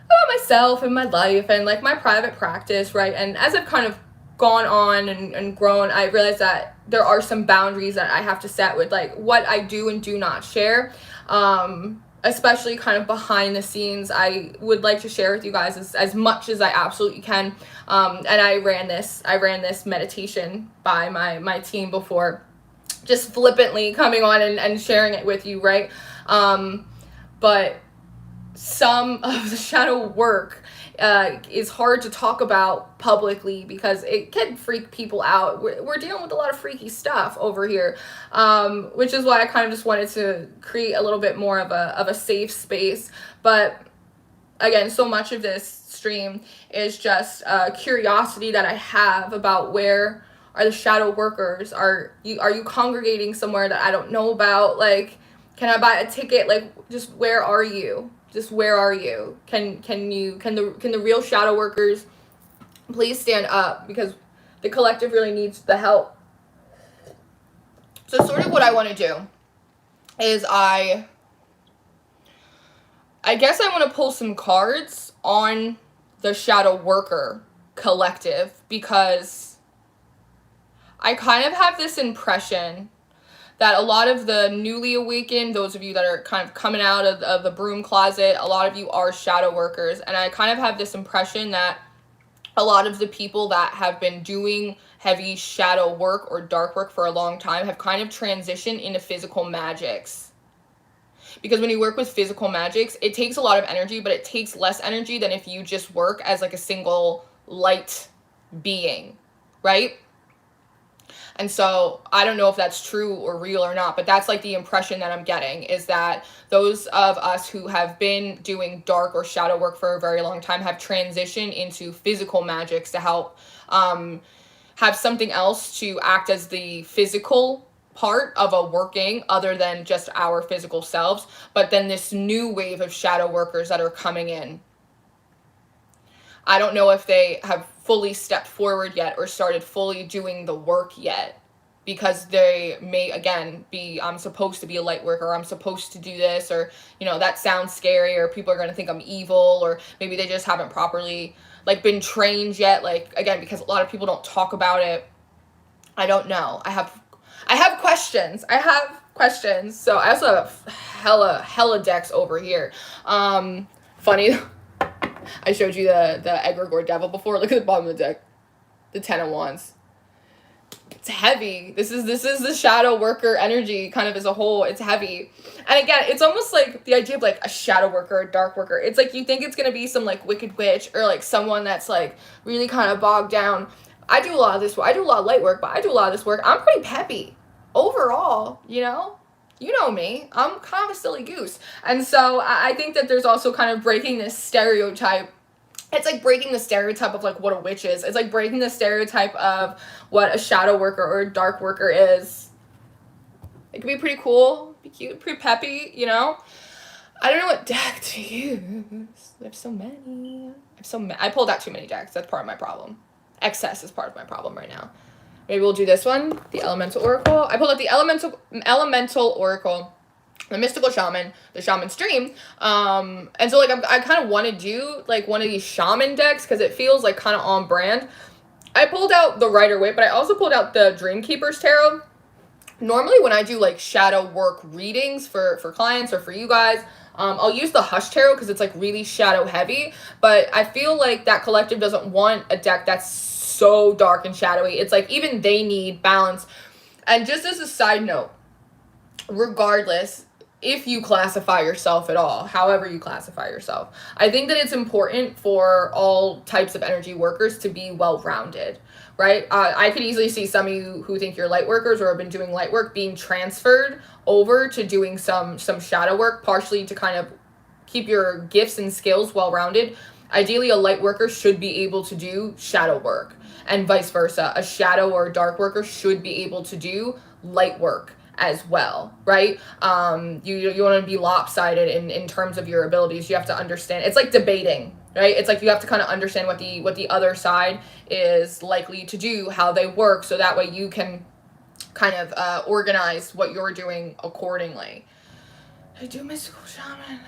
about myself and my life and like my private practice, right? And as I've kind of gone on and grown, I realized that there are some boundaries that I have to set with like what I do and do not share. Especially kind of behind the scenes. I would like to share with you guys as much as I absolutely can. And I ran this meditation by my team before, just flippantly coming on and sharing it with you, right? But some of the shadow work is hard to talk about publicly because it can freak people out. We're dealing with a lot of freaky stuff over here, which is why I kind of just wanted to create a little bit more of a safe space. But again, so much of this stream is just curiosity that I have about where are the shadow workers. Are you congregating somewhere that I don't know about? Like, can I buy a ticket? Like, just where are you? Just where are you? Can the real shadow workers please stand up because the collective really needs the help. So sort of what I want to do is I guess I want to pull some cards on the shadow worker collective, because I kind of have this impression that a lot of the newly awakened, those of you that are kind of coming out of the broom closet, a lot of you are shadow workers. And I kind of have this impression that a lot of the people that have been doing heavy shadow work or dark work for a long time have kind of transitioned into physical magics. Because when you work with physical magics, it takes a lot of energy, but it takes less energy than if you just work as like a single light being, right? And so I don't know if that's true or real or not, but that's like the impression that I'm getting, is that those of us who have been doing dark or shadow work for a very long time have transitioned into physical magics to help have something else to act as the physical part of a working other than just our physical selves. But then this new wave of shadow workers that are coming in, I don't know if they have fully stepped forward yet or started fully doing the work yet, because they may, again, be, I'm supposed to be a light worker, or I'm supposed to do this, or, you know, that sounds scary, or people are going to think I'm evil, or maybe they just haven't properly, like, been trained yet, like, again, because a lot of people don't talk about it. I don't know. I have questions. So I also have hella decks over here. Funny, I showed you the egregor devil before. Look at the bottom of the deck. The 10 of Wands. It's heavy. This is the shadow worker energy kind of as a whole. It's heavy. And again, it's almost like the idea of like a shadow worker, a dark worker. It's like you think it's going to be some like wicked witch or like someone that's like really kind of bogged down. I do a lot of this work. I do a lot of light work, but I do a lot of this work. I'm pretty peppy overall, you know? You know me. I'm kind of a silly goose. And so I think that there's also kind of breaking this stereotype. It's like breaking the stereotype of like what a witch is. It's like breaking the stereotype of what a shadow worker or a dark worker is. It could be pretty cool, be cute, pretty peppy, you know? I don't know what deck to use. I have so many. I pulled out too many decks. That's part of my problem. Excess is part of my problem right now. Maybe we'll do this one, the Elemental Oracle. I pulled out the Elemental Oracle, the Mystical Shaman, the Shaman's Dream. And so like I kind of want to do like one of these shaman decks because it feels like kind of on brand. I pulled out the Rider-Waite, but I also pulled out the Dreamkeeper's Tarot. Normally when I do like shadow work readings for clients or for you guys, I'll use the Hush Tarot because it's like really shadow heavy, but I feel like that collective doesn't want a deck that's so dark and shadowy. It's like even they need balance. And just as a side note, regardless if you classify yourself at all, however you classify yourself, I think that it's important for all types of energy workers to be well-rounded, right? I could easily see some of you who think you're light workers or have been doing light work being transferred over to doing some shadow work, partially to kind of keep your gifts and skills well-rounded. Ideally, a light worker should be able to do shadow work, and vice versa. A shadow or a dark worker should be able to do light work as well, right? You want to be lopsided in terms of your abilities. You have to understand. It's like debating, right? It's like you have to kind of understand what the other side is likely to do, how they work, so that way you can kind of organize what you're doing accordingly. I do Mystical Shaman.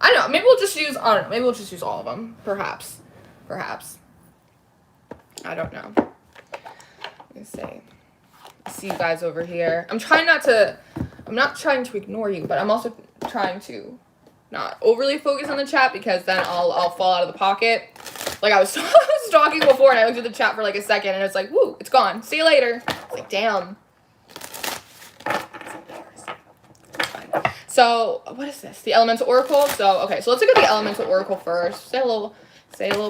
I don't know. Maybe we'll just use. I don't know. Maybe we'll just use all of them. Perhaps. I don't know. Let me see. See you guys over here. I'm not trying to ignore you, but I'm also trying to not overly focus on the chat because then I'll fall out of the pocket. Like I was talking before and I looked at the chat for like a second and it's like, woo, it's gone. See you later. It's like, damn. So what is this? The Elemental Oracle. So okay, so let's look at the Elemental Oracle first. Say a little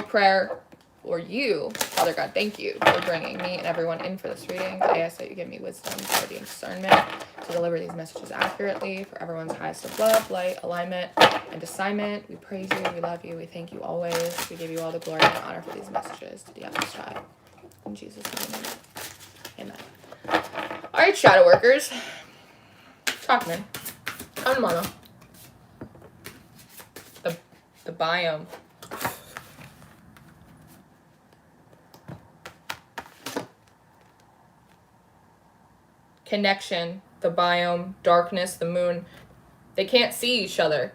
prayer for you. Father God, thank you for bringing me and everyone in for this reading. I ask that you give me wisdom, clarity, and discernment to deliver these messages accurately for everyone's highest of love, light, alignment, and assignment. We praise you, we love you, we thank you always. We give you all the glory and honor for these messages to the utmost high. In Jesus' name, amen. All right, shadow workers. Talk to me. On mono. The biome. connection, the biome, darkness, the moon. They can't see each other.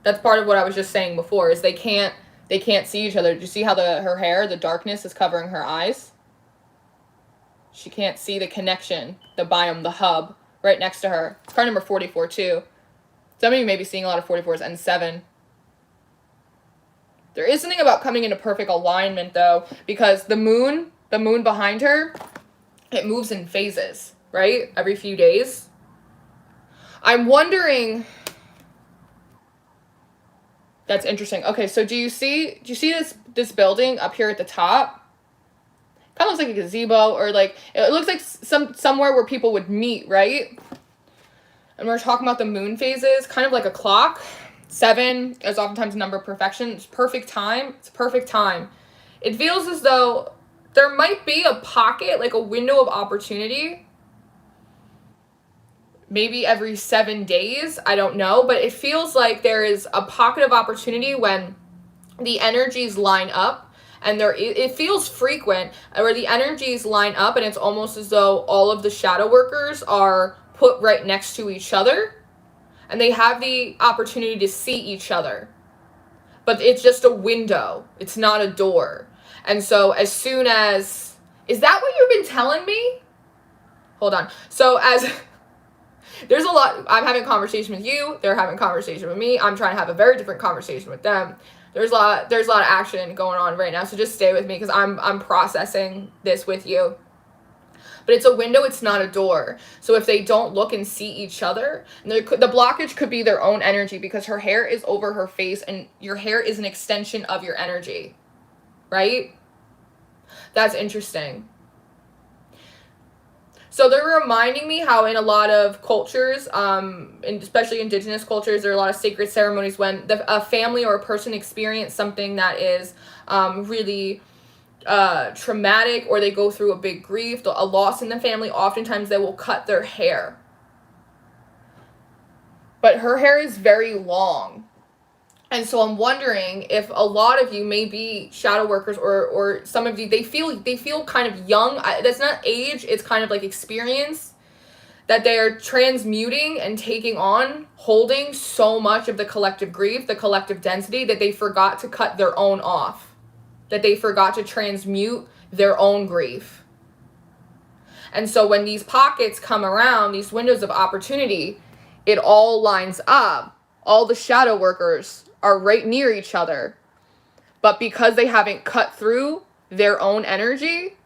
That's part of what I was just saying before, is they can't see each other. Do you see how her hair, the darkness, is covering her eyes? She can't see the connection, the biome, the hub right next to her. It's card number 44 too. Some of you may be seeing a lot of 44s and 7. There is something about coming into perfect alignment though, because the moon behind her, it moves in phases, right? Every few days. I'm wondering. That's interesting. Okay, so do you see this building up here at the top? Kind of looks like a gazebo, or like it looks like somewhere where people would meet, right? And we're talking about the moon phases, kind of like a clock. 7 is oftentimes a number of perfection. It's perfect time. It's perfect time. It feels as though there might be a pocket, like a window of opportunity. Maybe every 7 days, I don't know, but it feels like there is a pocket of opportunity when the energies line up. And it feels frequent where the energies line up, and it's almost as though all of the shadow workers are put right next to each other, and they have the opportunity to see each other. But it's just a window. It's not a door. And so as soon as... Is that what you've been telling me? Hold on. So as... There's a lot... I'm having a conversation with you. They're having a conversation with me. I'm trying to have a very different conversation with them. There's a lot of action going on right now, so just stay with me because I'm processing this with you. But it's a window, it's not a door. So if they don't look and see each other, and the blockage could be their own energy, because her hair is over her face, and your hair is an extension of your energy, right? That's interesting. So they're reminding me how in a lot of cultures, especially indigenous cultures, there are a lot of sacred ceremonies when a family or a person experience something that is really traumatic, or they go through a big grief, a loss in the family. Oftentimes they will cut their hair. But her hair is very long. And so I'm wondering if a lot of you may be shadow workers, or some of you, they feel kind of young. That's not age, it's kind of like experience that they are transmuting and taking on, holding so much of the collective grief, the collective density, that they forgot to cut their own off, that they forgot to transmute their own grief. And so when these pockets come around, these windows of opportunity, it all lines up. All the shadow workers are right near each other, but because they haven't cut through their own energy,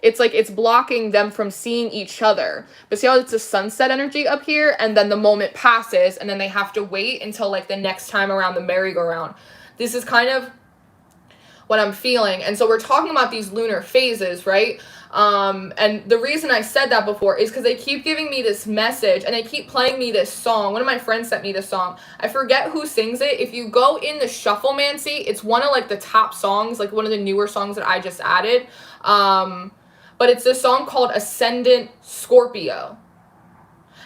it's like it's blocking them from seeing each other. But see how it's a sunset energy up here, and then the moment passes, and then they have to wait until like the next time around the merry-go-round. This is kind of what I'm feeling. And so we're talking about these lunar phases, right? And the reason I said that before is because they keep giving me this message, and they keep playing me this song. One of my friends sent me this song. I forget who sings it. If you go in the Shufflemancy, it's one of like the top songs, like one of the newer songs that I just added. But it's this song called Ascendant Scorpio.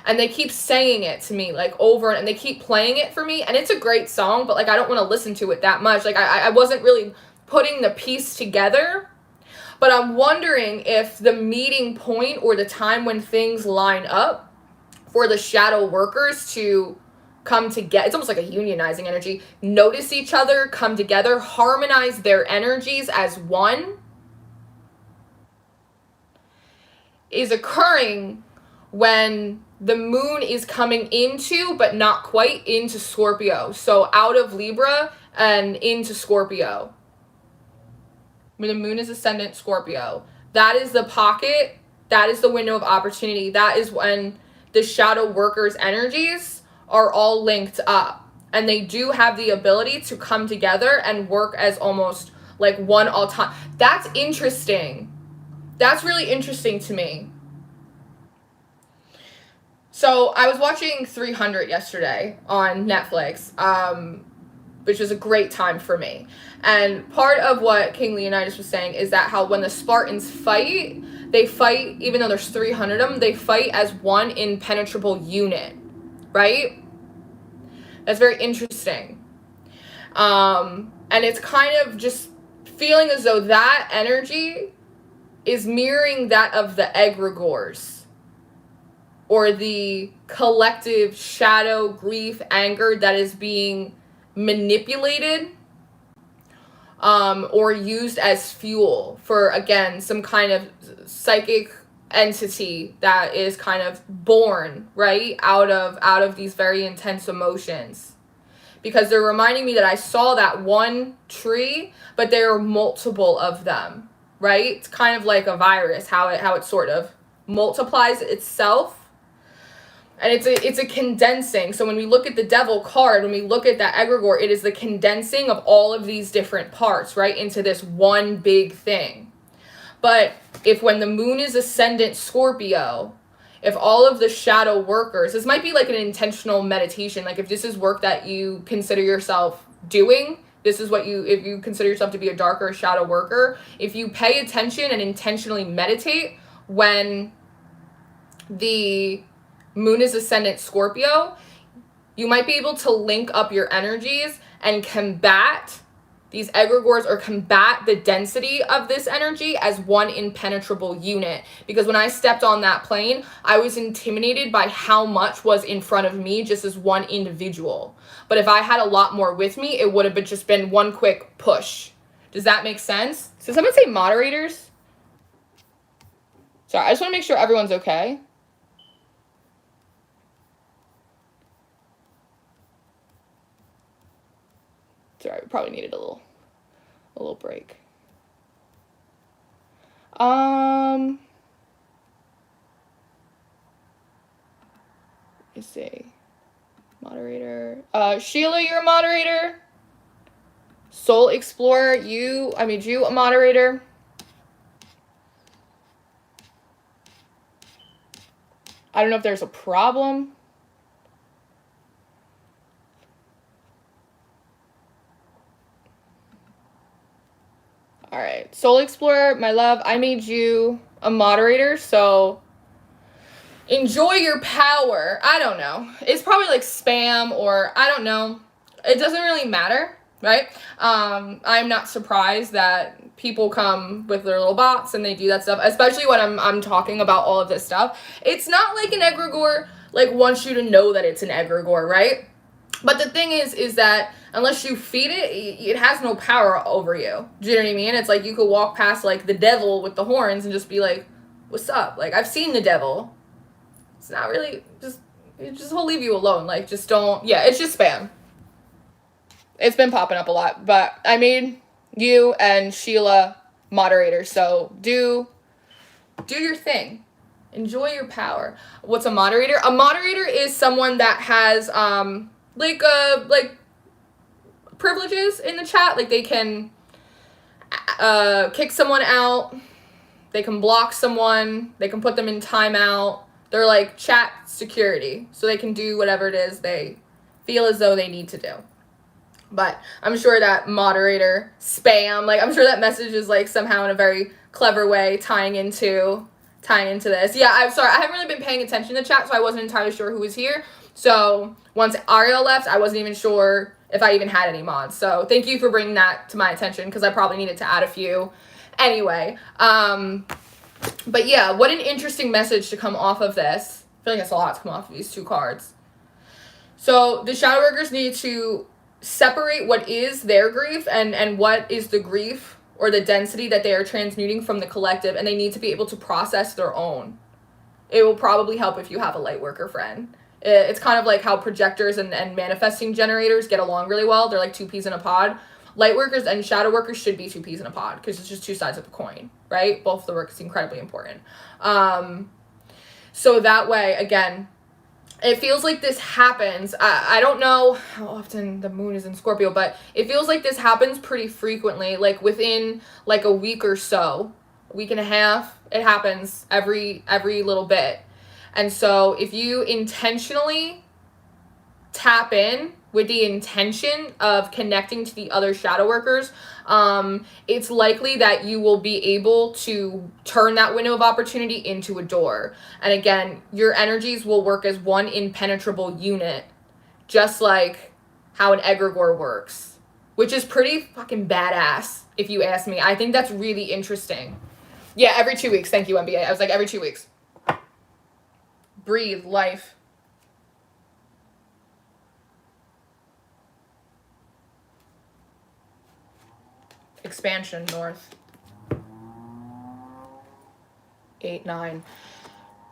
And they keep saying it to me like over, and they keep playing it for me. And it's a great song, but like I don't want to listen to it that much. Like I wasn't really putting the piece together. But I'm wondering if the meeting point, or the time when things line up for the shadow workers to come together, it's almost like a unionizing energy, notice each other, come together, harmonize their energies as one, is occurring when the moon is coming into, but not quite, into Scorpio. So out of Libra and into Scorpio. When the moon is ascendant Scorpio, that is the pocket, that is the window of opportunity. That is when the shadow workers' energies are all linked up, and they do have the ability to come together and work as almost like one all time. That's interesting. That's really interesting to me. So I was watching 300 yesterday on Netflix, which was a great time for me. And part of what King Leonidas was saying is that how when the Spartans fight, they fight, even though there's 300 of them, they fight as one impenetrable unit, right? That's very interesting. And it's kind of just feeling as though that energy is mirroring that of the egregors, or the collective shadow, grief, anger that is being manipulated or used as fuel for, again, some kind of psychic entity that is kind of born, right, out of these very intense emotions. Because they're reminding me that I saw that one tree, but there are multiple of them, right? It's kind of like a virus, how it sort of multiplies itself. And it's a condensing. So when we look at the devil card, when we look at that egregor, it is the condensing of all of these different parts, right, into this one big thing. But if when the moon is ascendant Scorpio, if all of the shadow workers, this might be like an intentional meditation, like if this is work that you consider yourself doing, this is what if you consider yourself to be a darker shadow worker, if you pay attention and intentionally meditate when the moon is ascendant Scorpio, you might be able to link up your energies and combat these egregores, or combat the density of this energy as one impenetrable unit. Because when I stepped on that plane, I was intimidated by how much was in front of me just as one individual. But if I had a lot more with me, it would have just been one quick push. Does that make sense? So someone say moderators. Sorry, I just want to make sure everyone's okay. Sorry, we probably needed a little break. Let me see. Moderator. Sheila, you're a moderator. Soul Explorer, I made you a moderator. I don't know if there's a problem. All right, Soul Explorer, my love, I made you a moderator, so enjoy your power. I don't know. It's probably like spam, or I don't know. It doesn't really matter, right? I'm not surprised that people come with their little bots and they do that stuff, especially when I'm talking about all of this stuff. It's not like an egregor like wants you to know that it's an egregor, right? But the thing is that unless you feed it, it has no power over you. Do you know what I mean? It's like you could walk past like the devil with the horns and just be like, what's up? Like, I've seen the devil. It's not really, just he'll leave you alone. Like, just don't, yeah, it's just spam. It's been popping up a lot, but I made you and Sheila moderators, so do your thing. Enjoy your power. What's a moderator? A moderator is someone that has, like privileges in the chat. Like, they can kick someone out, they can block someone, they can put them in timeout. They're like chat security, so they can do whatever it is they feel as though they need to do. But I'm sure that moderator spam, like I'm sure that message is like somehow in a very clever way tying into this. Yeah, I'm sorry, I haven't really been paying attention to the chat, so I wasn't entirely sure who was here. So once Ariel left, I wasn't even sure if I even had any mods. So thank you for bringing that to my attention, because I probably needed to add a few. Anyway, but yeah, what an interesting message to come off of this. I feel like that's a lot to come off of these two cards. So the shadow workers need to separate what is their grief and what is the grief or the density that they are transmuting from the collective, and they need to be able to process their own. It will probably help if you have a light worker friend. It's kind of like how projectors and manifesting generators get along really well. They're like two peas in a pod. Light workers and shadow workers should be two peas in a pod, because it's just two sides of the coin, right? Both of the work is incredibly important. So that way, again, it feels like this happens. I don't know how often the moon is in Scorpio, but it feels like this happens pretty frequently, like within like a week or so, a week and a half. It happens every little bit. And so if you intentionally tap in with the intention of connecting to the other shadow workers, it's likely that you will be able to turn that window of opportunity into a door. And again, your energies will work as one impenetrable unit, just like how an egregor works, which is pretty fucking badass, if you ask me. I think that's really interesting. Yeah, every 2 weeks. Thank you, MBA. I was like, every 2 weeks. Breathe, life. Expansion, north. 8, 9.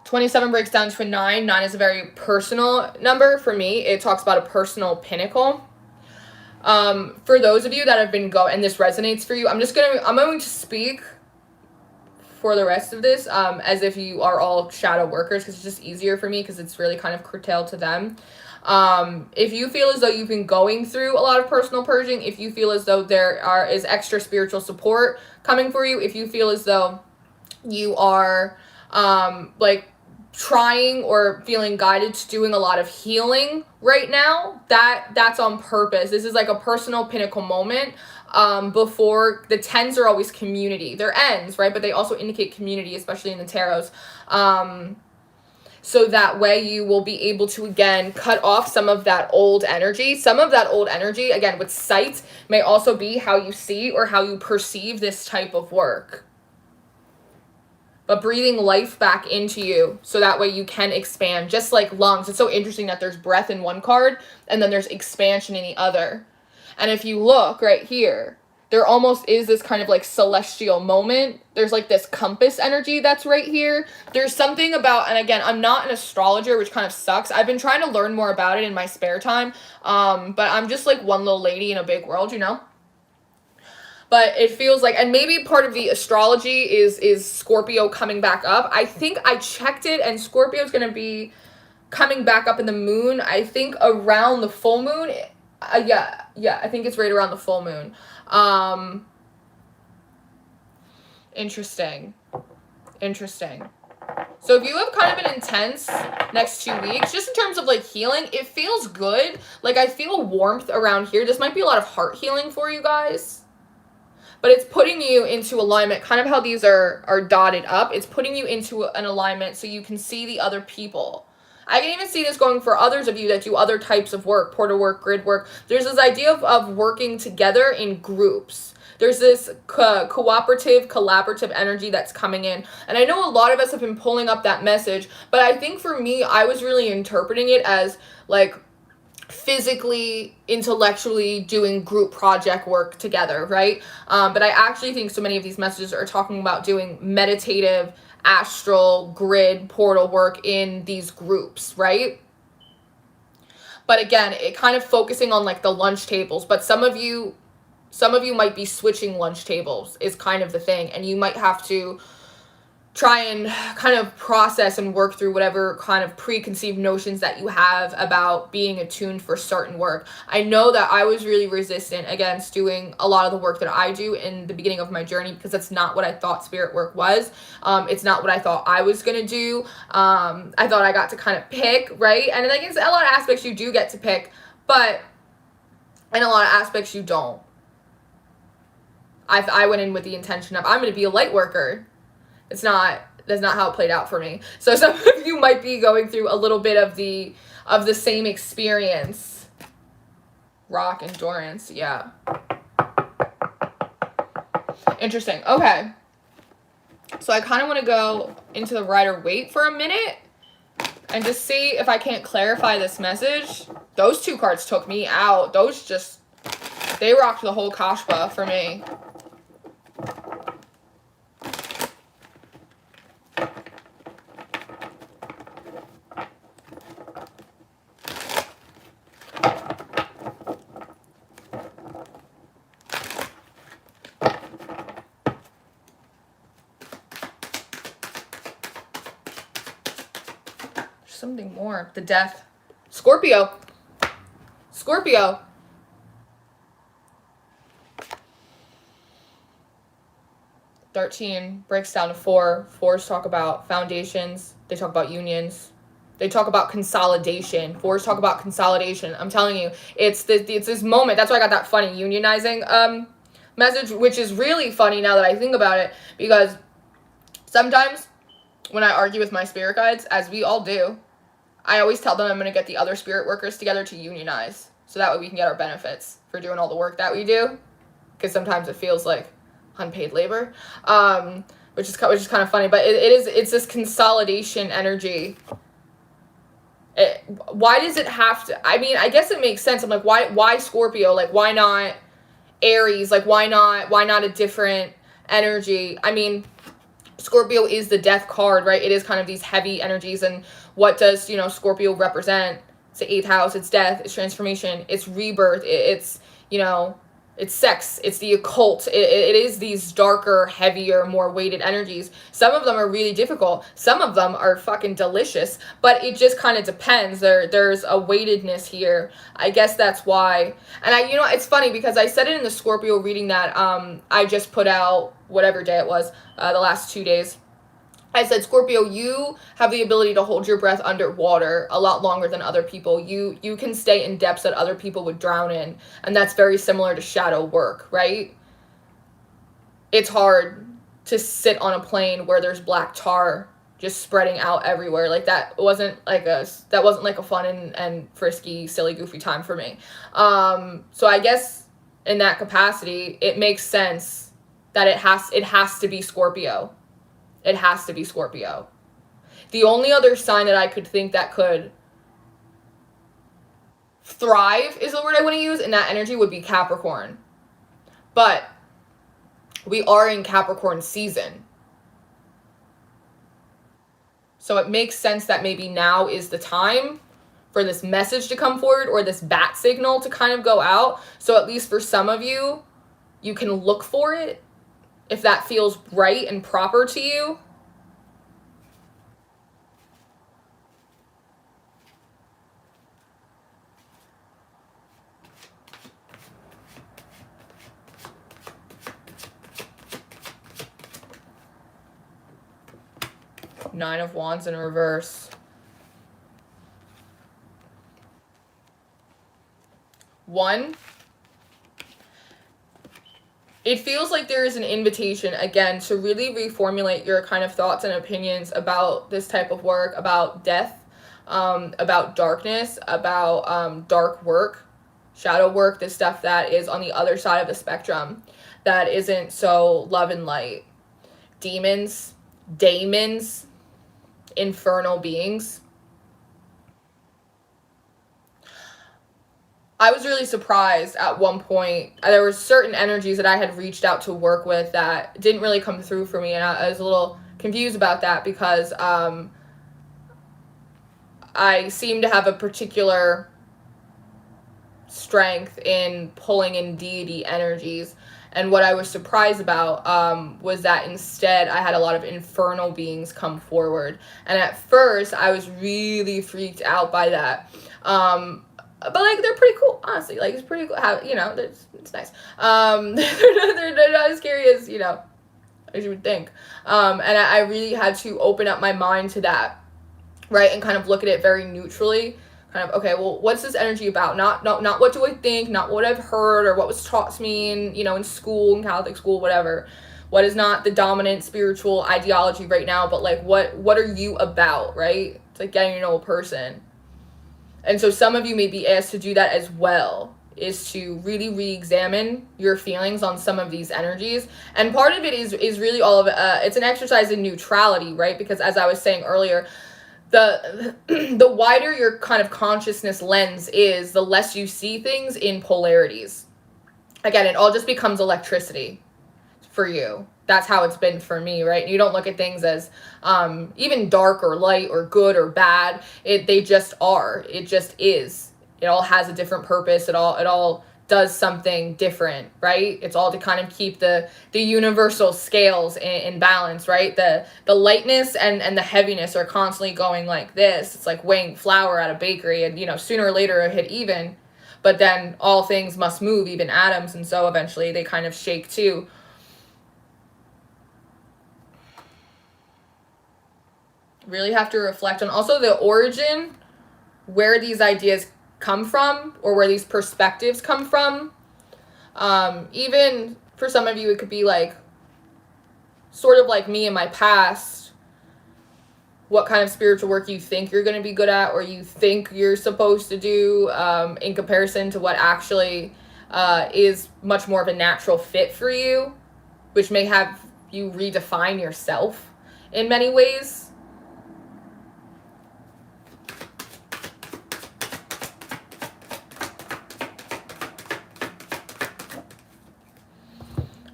27 breaks down to a 9. 9 is a very personal number for me. It talks about a personal pinnacle. For those of you that have been and this resonates for you, I'm going to speak for the rest of this as if you are all shadow workers, because it's just easier for me because it's really kind of curtailed to them. If you feel as though you've been going through a lot of personal purging, if you feel as though there is extra spiritual support coming for you, if you feel as though you are like trying or feeling guided to doing a lot of healing right now, that's on purpose. This is like a personal pinnacle moment. Before, the 10s are always community. They're ends, right? But they also indicate community, especially in the tarots. So that way you will be able to, again, cut off some of that old energy. Some of that old energy, again, with sight, may also be how you see or how you perceive this type of work. But breathing life back into you so that way you can expand, just like lungs. It's so interesting that there's breath in one card and then there's expansion in the other. And if you look right here, there almost is this kind of like celestial moment. There's like this compass energy that's right here. There's something about, and again, I'm not an astrologer, which kind of sucks. I've been trying to learn more about it in my spare time. But I'm just like one little lady in a big world, you know? But it feels like, and maybe part of the astrology is Scorpio coming back up. I think I checked it, and Scorpio's going to be coming back up in the moon, I think around the full moon. Yeah, I think it's right around the full moon. Interesting. So if you have kind of an intense next 2 weeks, just in terms of like healing, it feels good. Like I feel warmth around here. This might be a lot of heart healing for you guys. But it's putting you into alignment, kind of how these are dotted up. It's putting you into an alignment so you can see the other people. I can even see this going for others of you that do other types of work, portal work, grid work. There's this idea of working together in groups. There's this cooperative, collaborative energy that's coming in. And I know a lot of us have been pulling up that message, but I think for me, I was really interpreting it as like physically, intellectually doing group project work together, right? But I actually think so many of these messages are talking about doing meditative, astral, grid, portal work in these groups, right? But again, it kind of focusing on like the lunch tables, but some of you might be switching lunch tables is kind of the thing, and you might have to try and kind of process and work through whatever kind of preconceived notions that you have about being attuned for certain work. I know that I was really resistant against doing a lot of the work that I do in the beginning of my journey because that's not what I thought spirit work was. It's not what I thought I was going to do. I thought I got to kind of pick, right? And I guess a lot of aspects you do get to pick, but in a lot of aspects you don't. I went in with the intention of I'm going to be a light worker. That's not how it played out for me. So some of you might be going through a little bit of the same experience. Rock endurance, yeah. Interesting. Okay. So I kind of want to go into the Rider-Waite for a minute and just see if I can't clarify this message. Those two cards took me out. They rocked the whole Kashpa for me. Something more. The death. Scorpio. 13 breaks down to 4. 4s talk about foundations. They talk about unions. They talk about consolidation. 4s talk about consolidation. I'm telling you, it's this moment. That's why I got that funny unionizing message, which is really funny now that I think about it, because sometimes when I argue with my spirit guides, as we all do, I always tell them I'm going to get the other spirit workers together to unionize so that way we can get our benefits for doing all the work that we do, because sometimes it feels like unpaid labor. which is kind of funny. But it's this consolidation energy. Why does it have to? I mean, I guess it makes sense. I'm like, why Scorpio? Like, why not Aries? Like, why not a different energy? I mean, Scorpio is the death card, right? It is kind of these heavy energies. And what does, Scorpio represent? It's the 8th house. It's death. It's transformation. It's rebirth. It's, it's sex. It's the occult. It is these darker, heavier, more weighted energies. Some of them are really difficult. Some of them are fucking delicious. But it just kind of depends. There's a weightedness here. I guess that's why. And it's funny because I said it in the Scorpio reading that I just put out, whatever day it was, the last 2 days. I said, Scorpio, you have the ability to hold your breath underwater a lot longer than other people. You can stay in depths that other people would drown in. And that's very similar to shadow work, right? It's hard to sit on a plane where there's black tar just spreading out everywhere. Like that wasn't like a fun and frisky, silly, goofy time for me. So I guess in that capacity, it makes sense that it has to be Scorpio. It has to be Scorpio. The only other sign that I could think that could thrive is the word I want to use in that energy would be Capricorn. But we are in Capricorn season. So it makes sense that maybe now is the time for this message to come forward or this bat signal to kind of go out. So at least for some of you, you can look for it if that feels right and proper to you. Nine of Wands in reverse. One, it feels like there is an invitation, again, to really reformulate your kind of thoughts and opinions about this type of work, about death, about darkness, about dark work, shadow work, the stuff that is on the other side of the spectrum that isn't so love and light. Demons, daemons, infernal beings. I was really surprised at one point. There were certain energies that I had reached out to work with that didn't really come through for me, and I was a little confused about that because I seem to have a particular strength in pulling in deity energies. And what I was surprised about was that instead I had a lot of infernal beings come forward. And at first I was really freaked out by that. But like they're pretty cool, honestly. Like it's pretty cool how, it's nice. They're not as scary as, as you would think. And I really had to open up my mind to that, right? And kind of look at it very neutrally. Kind of, okay, well, what's this energy about? Not what do I think, not what I've heard or what was taught to me in, in school, in Catholic school, whatever. What is not the dominant spiritual ideology right now, but like what are you about, right? It's like getting to know a person. And so some of you may be asked to do that as well, is to really re-examine your feelings on some of these energies. And part of it is really all of it. It's an exercise in neutrality, right? Because as I was saying earlier, the wider your kind of consciousness lens is, the less you see things in polarities. Again, it all just becomes electricity for you. That's how it's been for me, right? You don't look at things as even dark or light or good or bad. They just are. It just is. It all has a different purpose. It all does something different, right? It's all to kind of keep the universal scales in balance, right? The lightness and the heaviness are constantly going like this. It's like weighing flour at a bakery, and sooner or later it hit even. But then all things must move, even atoms, and so eventually they kind of shake too. Really have to reflect on also the origin, where these ideas come from or where these perspectives come from. Even for some of you, it could be like sort of like me in my past, what kind of spiritual work you think you're going to be good at or you think you're supposed to do in comparison to what actually is much more of a natural fit for you, which may have you redefine yourself in many ways.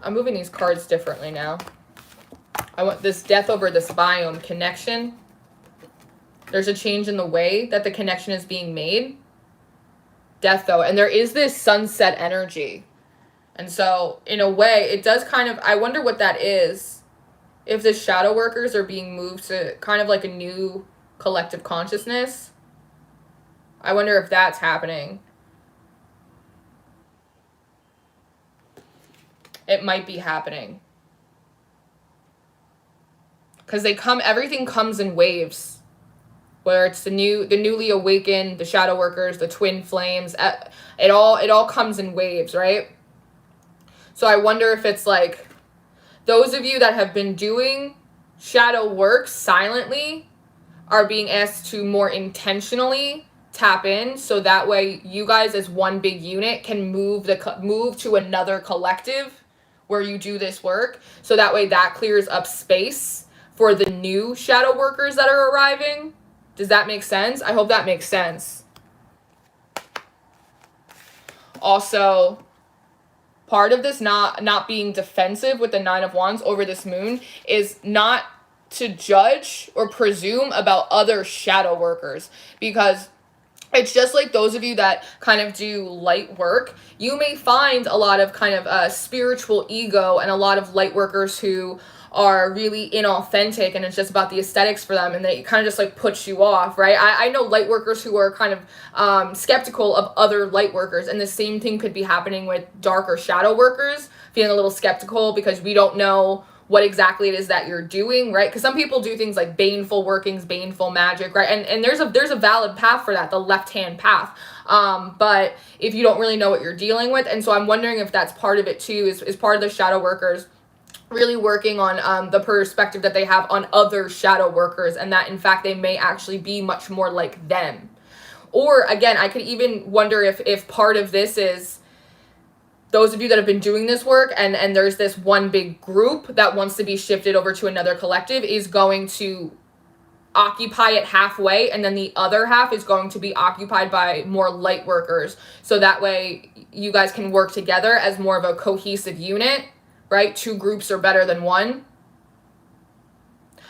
I'm moving these cards differently now. I want this death over this biome connection. There's a change in the way that the connection is being made. Death, though. And there is this sunset energy. And so, in a way, it does kind of... I wonder what that is. If the shadow workers are being moved to kind of like a new collective consciousness. I wonder if that's happening. It might be happening. Because everything comes in waves. Where it's the newly awakened, the shadow workers, the twin flames, it all comes in waves, right? So I wonder if it's like those of you that have been doing shadow work silently are being asked to more intentionally tap in, so that way you guys as one big unit can move to another collective where you do this work, so that way that clears up space for the new shadow workers that are arriving. Does that make sense? I hope that makes sense. Also, part of this not being defensive with the Nine of Wands over this moon is not to judge or presume about other shadow workers, because it's just like those of you that kind of do light work, you may find a lot of kind of spiritual ego and a lot of light workers who are really inauthentic, and it's just about the aesthetics for them, and they kind of just like puts you off, right? I know light workers who are kind of skeptical of other light workers, and the same thing could be happening with dark or shadow workers, feeling a little skeptical because we don't know what exactly it is that you're doing, right? Because some people do things like baneful workings, baneful magic, right? And there's a valid path for that, the left-hand path. But if you don't really know what you're dealing with, and so I'm wondering if that's part of it too, is part of the shadow workers really working on the perspective that they have on other shadow workers, and that in fact they may actually be much more like them. Or again, I could even wonder if part of this is those of you that have been doing this work, and there's this one big group that wants to be shifted over to another collective, is going to occupy it halfway, and then the other half is going to be occupied by more light workers, so that way you guys can work together as more of a cohesive unit, right? Two groups are better than one,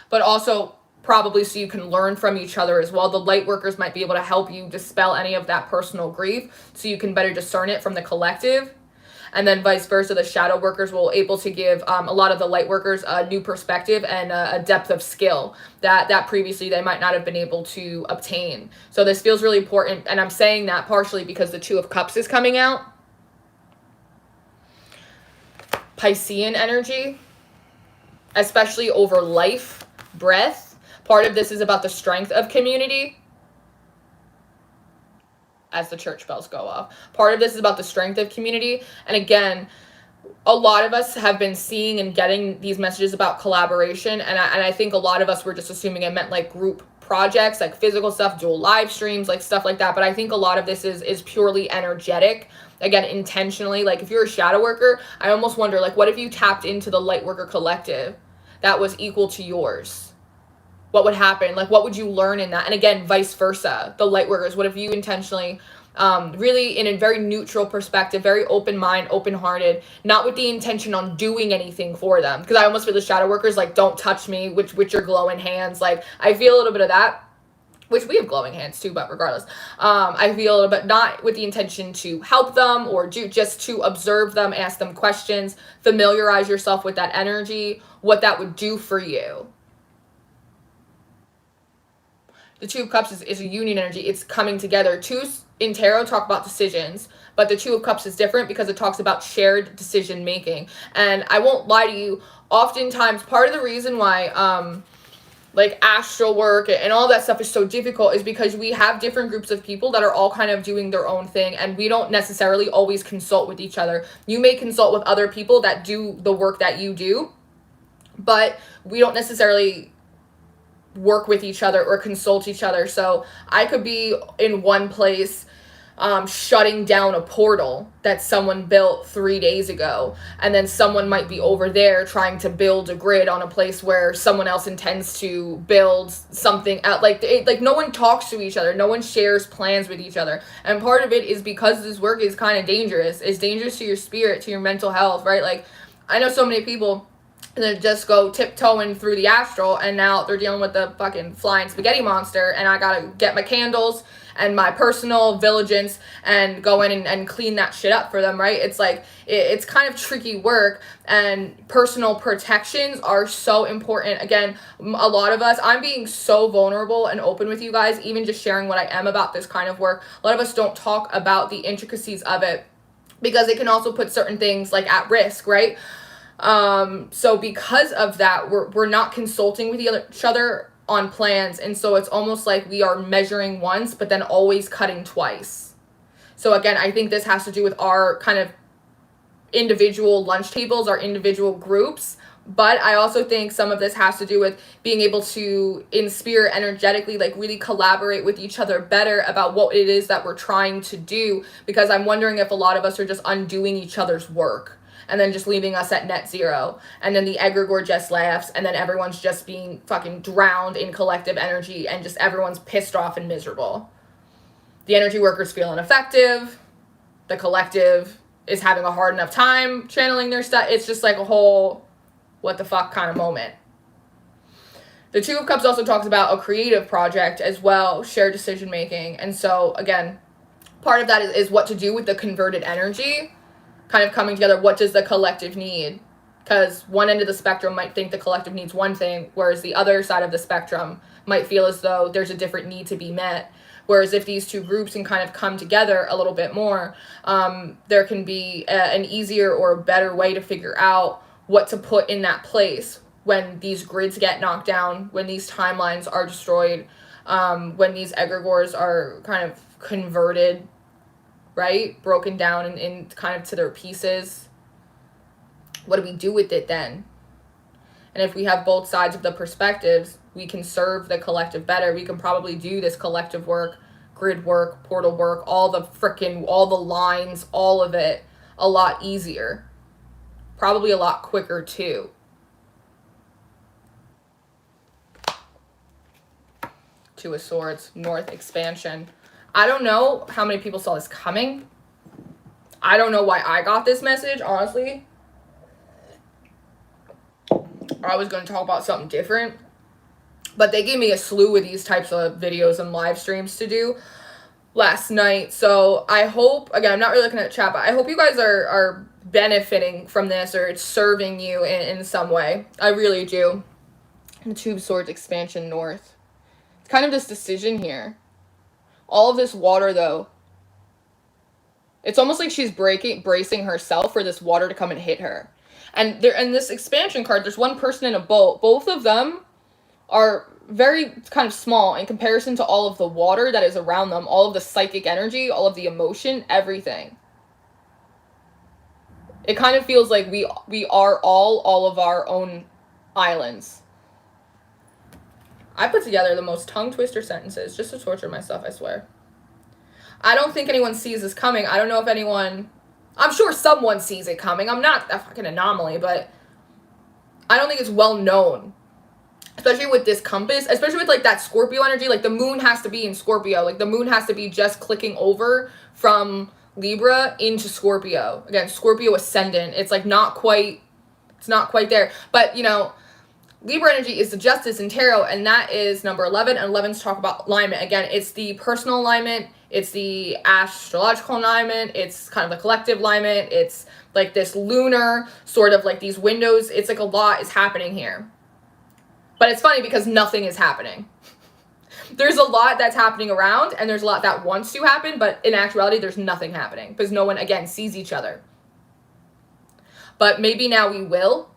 but also probably so you can learn from each other as well. The light workers might be able to help you dispel any of that personal grief, so you can better discern it from the collective. And then vice versa, the shadow workers will able to give a lot of the light workers a new perspective and a depth of skill that previously they might not have been able to obtain. So this feels really important, and I'm saying that partially because the Two of Cups is coming out. Piscean energy, especially over life, breath. Part of this is about the strength of community. As the church bells go off. Part of this is about the strength of community. And again, a lot of us have been seeing and getting these messages about collaboration. And I think a lot of us were just assuming it meant like group projects, like physical stuff, dual live streams, like stuff like that. But I think a lot of this is purely energetic. Again, intentionally. Like if you're a shadow worker, I almost wonder, like, what if you tapped into the light worker collective that was equal to yours? What would happen? Like, what would you learn in that? And again, vice versa, the light workers, what if you intentionally, really in a very neutral perspective, very open mind, open hearted, not with the intention on doing anything for them? Because I almost feel the shadow workers, like, don't touch me with your glowing hands. Like, I feel a little bit of that, which we have glowing hands too, but regardless, I feel a little bit not with the intention to help them or just to observe them, ask them questions, familiarize yourself with that energy, what that would do for you. The Two of Cups is a union energy. It's coming together. Twos in tarot talk about decisions, but the Two of Cups is different because it talks about shared decision making. And I won't lie to you, oftentimes part of the reason why like astral work and all that stuff is so difficult is because we have different groups of people that are all kind of doing their own thing, and we don't necessarily always consult with each other. You may consult with other people that do the work that you do, but we don't necessarily work with each other or consult each other. So I could be in one place shutting down a portal that someone built 3 days ago, and then someone might be over there trying to build a grid on a place where someone else intends to build something out. Like no one talks to each other, no one shares plans with each other, and part of it is because this work is kind of dangerous. It's dangerous to your spirit, to your mental health, right? Like, I know so many people that just go tiptoeing through the astral, and now they're dealing with the fucking flying spaghetti monster, and I gotta get my candles and my personal vigilance and go in and clean that shit up for them, right? It's like, it's kind of tricky work, and personal protections are so important. Again, a lot of us, I'm being so vulnerable and open with you guys, even just sharing what I am about this kind of work. A lot of us don't talk about the intricacies of it because it can also put certain things like at risk, right? So because of that, we're not consulting with each other on plans, and so it's almost like we are measuring once but then always cutting twice. So again, I think this has to do with our kind of individual lunch tables, our individual groups, but I also think some of this has to do with being able to, in spirit, energetically, like really collaborate with each other better about what it is that we're trying to do, because I'm wondering if a lot of us are just undoing each other's work and then just leaving us at net zero. And then the egregor just laughs, and then everyone's just being fucking drowned in collective energy, and just everyone's pissed off and miserable. The energy workers feel ineffective. The collective is having a hard enough time channeling their stuff. It's just like a whole what the fuck kind of moment. The Two of Cups also talks about a creative project as well, shared decision making. And so again, part of that is what to do with the converted energy kind of coming together. What does the collective need? Because one end of the spectrum might think the collective needs one thing, whereas the other side of the spectrum might feel as though there's a different need to be met. Whereas if these two groups can kind of come together a little bit more, there can be an easier or better way to figure out what to put in that place when these grids get knocked down, when these timelines are destroyed, when these egregors are kind of converted, right? Broken down in kind of to their pieces. What do we do with it then? And if we have both sides of the perspectives, we can serve the collective better. We can probably do this collective work, grid work, portal work, all the lines, all of it a lot easier. Probably a lot quicker too. Two of Swords, North expansion. I don't know how many people saw this coming. I don't know why I got this message, honestly. I was going to talk about something different. But they gave me a slew of these types of videos and live streams to do last night. So I hope, again, I'm not really looking at the chat, but I hope you guys are benefiting from this, or it's serving you in some way. I really do. The Two of Swords expansion north. It's kind of this decision here. All of this water, though, it's almost like she's bracing herself for this water to come and hit her. And there, in this expansion card, there's one person in a boat. Both of them are very kind of small in comparison to all of the water that is around them, all of the psychic energy, all of the emotion, everything. It kind of feels like we are all of our own islands. I put together the most tongue twister sentences just to torture myself, I swear. I don't think anyone sees this coming. I don't know if anyone, I'm sure someone sees it coming. I'm not a fucking anomaly, but I don't think it's well known. Especially with this compass, especially with like that Scorpio energy, like the moon has to be in Scorpio. Like the moon has to be just clicking over from Libra into Scorpio. Again, Scorpio ascendant. It's like not quite there. But, you know, Libra energy is the justice in tarot, and that is number 11. And 11's talk about alignment. Again, it's the personal alignment. It's the astrological alignment. It's kind of the collective alignment. It's like this lunar sort of like these windows. It's like a lot is happening here. But it's funny because nothing is happening. There's a lot that's happening around, and there's a lot that wants to happen, but in actuality, there's nothing happening because no one, again, sees each other. But maybe now we will.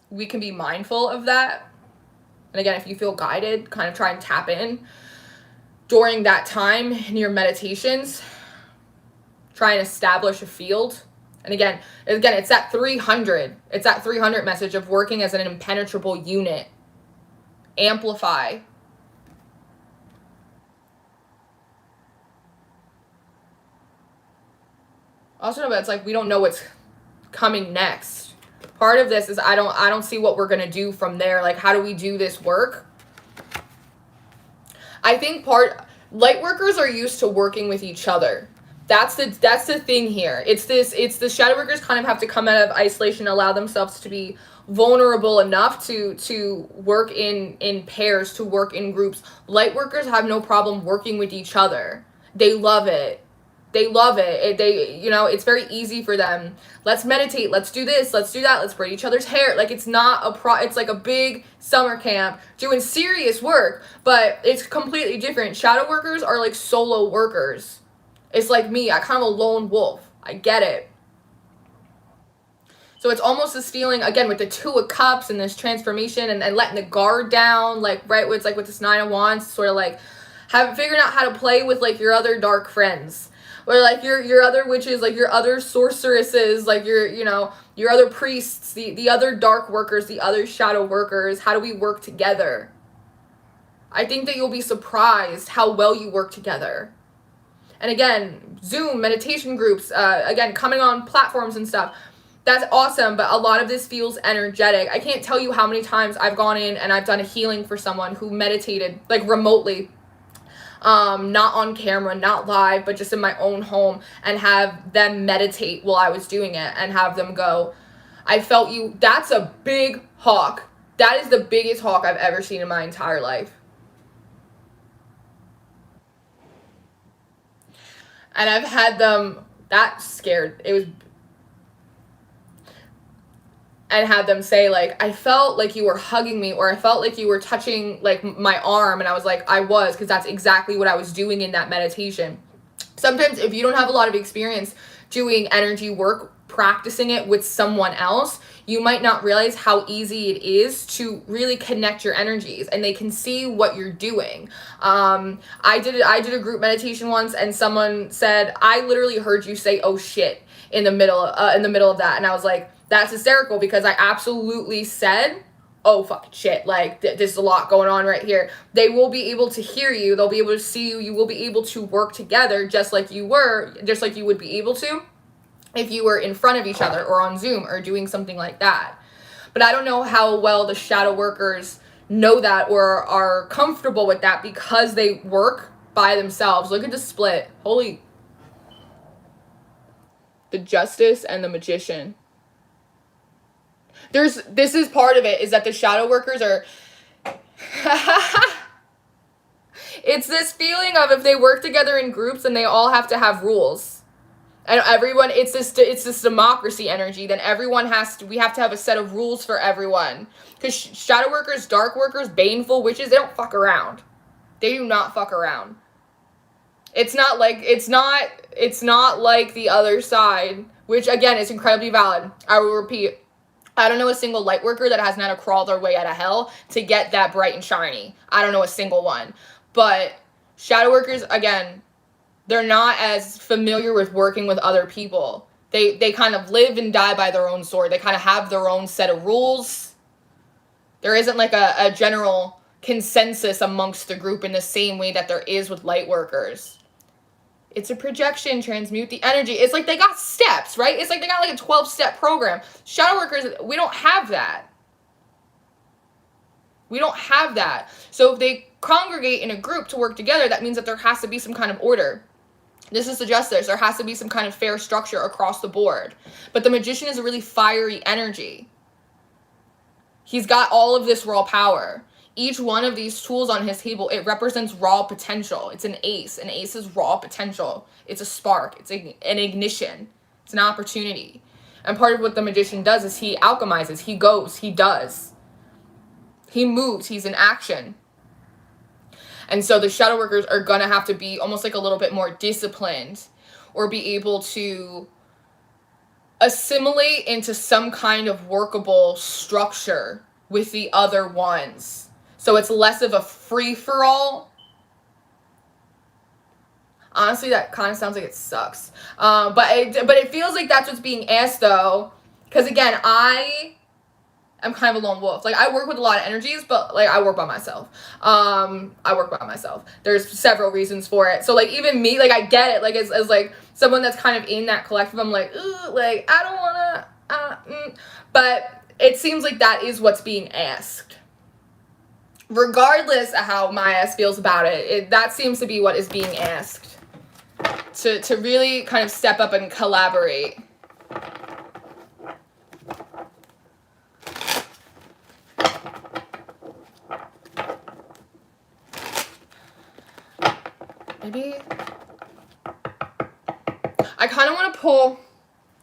We can be mindful of that. And again, if you feel guided, kind of try and tap in during that time in your meditations. Try and establish a field. And again, it's that 300. It's that 300 message of working as an impenetrable unit. Amplify. Also, no, but it's like we don't know what's coming next. Part of this is I don't see what we're gonna do from there. Like, how do we do this work? I think light workers are used to working with each other. That's the thing here. It's the shadow workers kind of have to come out of isolation, allow themselves to be vulnerable enough to work in pairs, to work in groups. Light workers have no problem working with each other. They love it. They love it. It's very easy for them. Let's meditate. Let's do this. Let's do that. Let's braid each other's hair. Like, it's not it's like a big summer camp doing serious work, but it's completely different. Shadow workers are like solo workers. It's like me. I kind of a lone wolf. I get it. So it's almost this feeling, again, with the Two of Cups and this transformation and letting the guard down, like, right, it's like with this Nine of Wands, sort of like figuring out how to play with, like, your other dark friends. Or, like, your other witches, like, your other sorceresses, like, your other priests, the other dark workers, the other shadow workers. How do we work together? I think that you'll be surprised how well you work together. And again, Zoom, meditation groups, again, coming on platforms and stuff. That's awesome, but a lot of this feels energetic. I can't tell you how many times I've gone in and I've done a healing for someone who meditated, like, remotely. Not on camera, not live, but just in my own home, and have them meditate while I was doing it and have them go, I felt you. That's a big hawk. That is the biggest hawk I've ever seen in my entire life. And I've had them, that scared, it was, and had them say, like, I felt like you were hugging me, or I felt like you were touching, like, my arm, and I was like, I was, because that's exactly what I was doing in that meditation. Sometimes if you don't have a lot of experience doing energy work, practicing it with someone else, you might not realize how easy it is to really connect your energies, and they can see what you're doing. I did a group meditation once, and someone said, I literally heard you say, oh shit, in the middle of that, and I was like, that's hysterical, because I absolutely said, oh fucking shit, like, there's a lot going on right here. They will be able to hear you, they'll be able to see you, you will be able to work together just like you would be able to if you were in front of each other or on Zoom or doing something like that. But I don't know how well the shadow workers know that or are comfortable with that, because they work by themselves. Look at the split. Holy. The Justice and the Magician. This is part of it, is that the shadow workers are it's this feeling of, if they work together in groups and they all have to have rules, and everyone, it's this democracy energy, then we have to have a set of rules for everyone, because shadow workers, dark workers, baneful witches, they don't fuck around. They do not fuck around. It's not like the other side, which again is incredibly valid. I will repeat, I don't know a single light worker that hasn't had to crawl their way out of hell to get that bright and shiny. I don't know a single one. But shadow workers, again, they're not as familiar with working with other people. They kind of live and die by their own sword. They kind of have their own set of rules. There isn't like a general consensus amongst the group in the same way that there is with light workers. It's a projection, transmute the energy. It's like they got steps, right? It's like they got like a 12-step program. Shadow workers, we don't have that. We don't have that. So if they congregate in a group to work together, that means that there has to be some kind of order. This is the Justice. There has to be some kind of fair structure across the board. But the Magician is a really fiery energy. He's got all of this raw power. Each one of these tools on his table, it represents raw potential. It's an ace. An ace is raw potential. It's a spark. It's an ignition. It's an opportunity. And part of what the Magician does is he alchemizes. He goes. He does. He moves. He's in action. And so the shadow workers are going to have to be almost like a little bit more disciplined, or be able to assimilate into some kind of workable structure with the other ones. So it's less of a free-for-all. Honestly, that kind of sounds like it sucks. But it feels like that's what's being asked, though. Because, again, I am kind of a lone wolf. Like, I work with a lot of energies, but, like, I work by myself. I work by myself. There's several reasons for it. So, like, even me, like, I get it. Like, as like, someone that's kind of in that collective, I'm like, ooh, like, I don't want to, but it seems like that is what's being asked. Regardless of how my ass feels about it, that seems to be what is being asked. To really kind of step up and collaborate. Maybe I kind of want to pull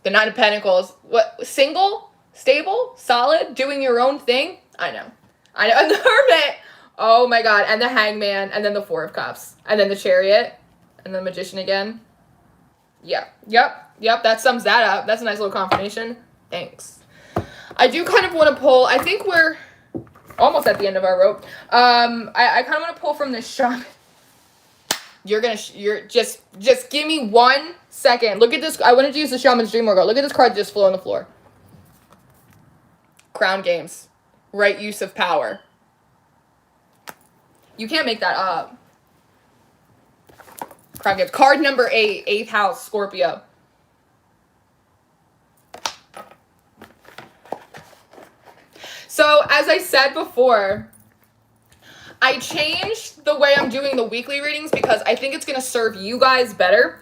the Nine of Pentacles. What? Single? Stable? Solid? Doing your own thing? I know. And the Hermit. Oh my god. And the Hangman. And then the Four of Cups. And then the Chariot. And the Magician again. Yeah. Yep. That sums that up. That's a nice little confirmation. Thanks. I do kind of want to pull. I think we're almost at the end of our rope. I kind of want to pull from this Shaman. You're just give me 1 second. Look at this. I wanted to use the Shaman's Dream Oracle. Look at this card that just flew on the floor. Crown Games. Right use of power. You can't make that up. Crown Games. Card number 8. 8th house, Scorpio. So, as I said before, I changed the way I'm doing the weekly readings because I think it's going to serve you guys better.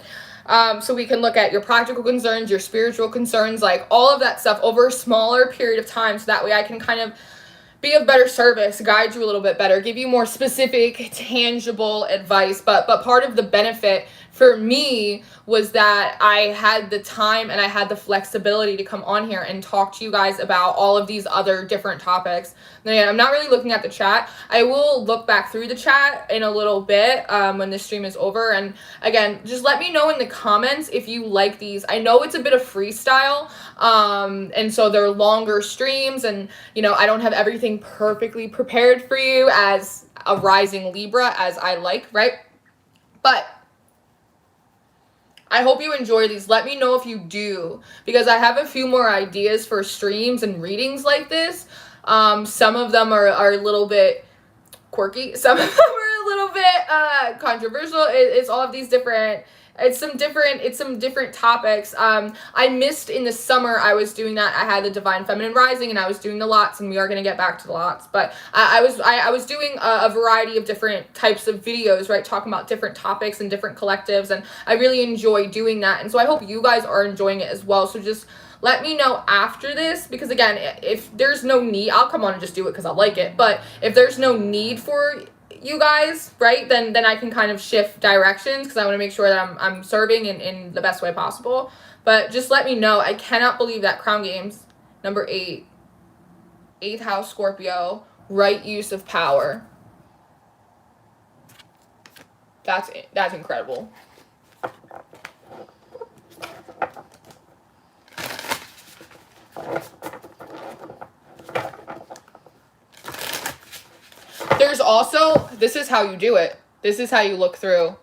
So we can look at your practical concerns, your spiritual concerns, like all of that stuff over a smaller period of time. So that way I can kind of be of better service, guide you a little bit better, give you more specific, tangible advice. But part of the benefit for me was that I had the time and I had the flexibility to come on here and talk to you guys about all of these other different topics. And again, I'm not really looking at the chat. I will look back through the chat in a little bit when this stream is over. And again, just let me know in the comments if you like these. I know it's a bit of freestyle, and so they're longer streams, and you know, I don't have everything perfectly prepared for you as a rising Libra as I like, right? But I hope you enjoy these. Let me know if you do, because I have a few more ideas for streams and readings like this. Some of them are a little bit quirky. Some of them are a little bit controversial. It's all of these different... It's some different topics. I missed in the summer, I was doing that. I had the Divine Feminine Rising and I was doing the lots, and we are going to get back to the lots. But I was doing a variety of different types of videos, right? Talking about different topics and different collectives. And I really enjoy doing that. And so I hope you guys are enjoying it as well. So just let me know after this, because again, if there's no need, I'll come on and just do it because I like it. But if there's no need for you guys, right, then I can kind of shift directions, because I want to make sure that I'm serving in the best way possible. But just let me know. I cannot believe that Crown Games, number 8, 8th house, Scorpio, right use of power. That's incredible. There's also, this is how you do it. This is how you look through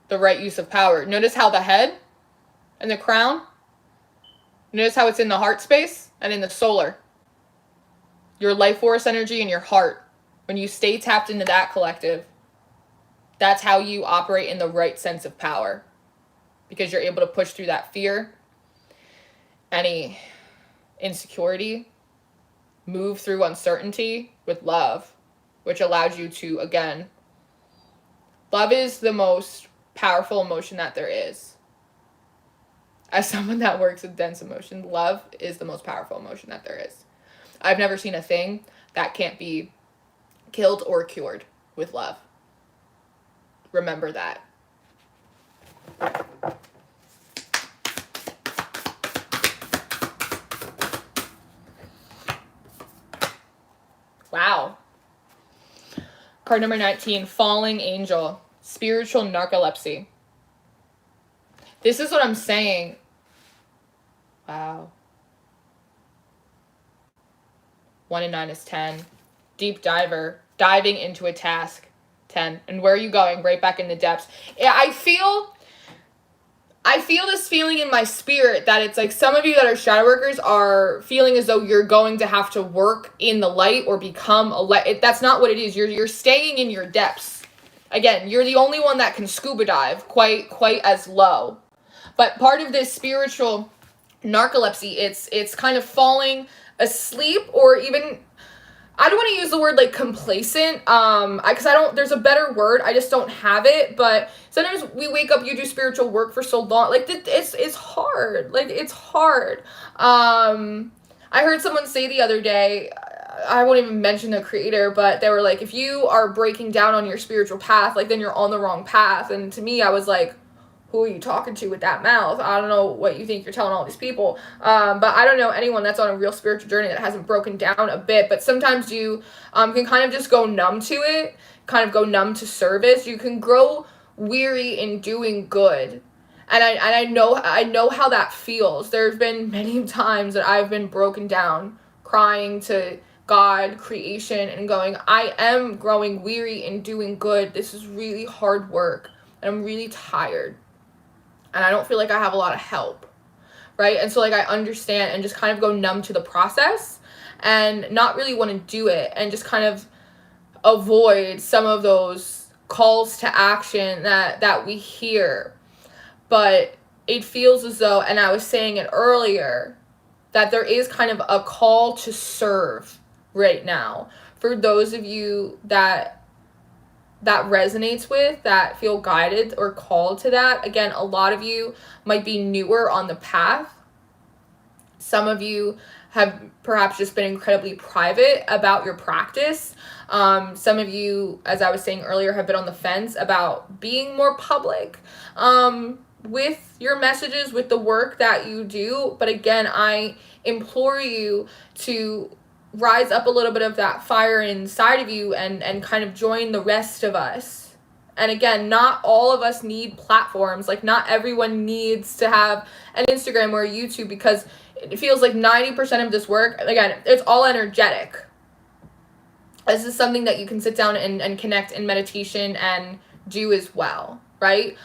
the right use of power. Notice how the head and the crown, notice how it's in the heart space and in the solar. Your life force energy and your heart. When you stay tapped into that collective, that's how you operate in the right sense of power. Because you're able to push through that fear, any insecurity, move through uncertainty with love, which allows you to, again, love is the most powerful emotion that there is. As someone that works with dense emotion, love is the most powerful emotion that there is. I've never seen a thing that can't be killed or cured with love. Remember that. Wow. Card number 19, Falling Angel, Spiritual Narcolepsy. This is what I'm saying. Wow. 1 and 9 is 10. Deep diver, diving into a task, 10. And where are you going? Right back in the depths. Yeah, I feel I feel this feeling in my spirit that it's like some of you that are shadow workers are feeling as though you're going to have to work in the light or become a light. That's not what it is. You're staying in your depths. Again, you're the only one that can scuba dive quite as low. But part of this spiritual narcolepsy, it's kind of falling asleep, or even, I don't want to use the word like complacent, because I don't, there's a better word, I just don't have it, but sometimes we wake up, you do spiritual work for so long, like it's hard, like it's hard. I heard someone say the other day, I won't even mention the creator, but they were like, if you are breaking down on your spiritual path, like then you're on the wrong path. And to me, I was like, who are you talking to with that mouth? I don't know what you think you're telling all these people. But I don't know anyone that's on a real spiritual journey that hasn't broken down a bit. But sometimes you can kind of just go numb to it, kind of go numb to service. You can grow weary in doing good. And I know how that feels. There's been many times that I've been broken down, crying to God, creation, and going, I am growing weary in doing good. This is really hard work, and I'm really tired. And I don't feel like I have a lot of help, right? And so like I understand and just kind of go numb to the process and not really want to do it, and just kind of avoid some of those calls to action that we hear. But it feels as though, and I was saying it earlier, that there is kind of a call to serve right now for those of you that resonates with, that feel guided or called to that. Again, a lot of you might be newer on the path. Some of you have perhaps just been incredibly private about your practice. Some of you, as I was saying earlier, have been on the fence about being more public with your messages, with the work that you do. But again, I implore you to rise up a little bit of that fire inside of you and kind of join the rest of us. And again, not all of us need platforms. Like not everyone needs to have an Instagram or a YouTube, because it feels like 90% of this work, again, it's all energetic. This is something that you can sit down and connect in meditation and do as well, right?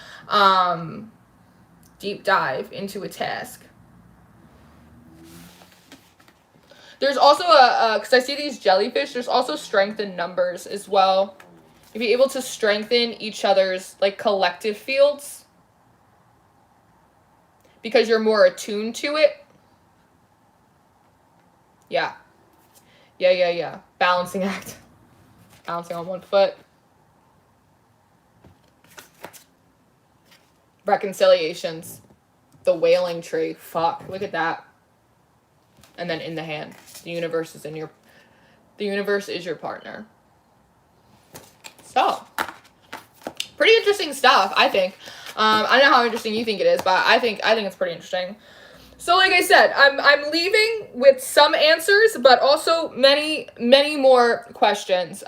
Deep dive into a task. There's also because I see these jellyfish, there's also strength in numbers as well. You'll be able to strengthen each other's like collective fields because you're more attuned to it. Yeah. Balancing act. Balancing on one foot. Reconciliations. The wailing tree. Fuck. Look at that. And then in the hand. The universe is your partner. So, pretty interesting stuff, I think. I don't know how interesting you think it is, but I think it's pretty interesting. So, like I said, I'm leaving with some answers, but also many more questions.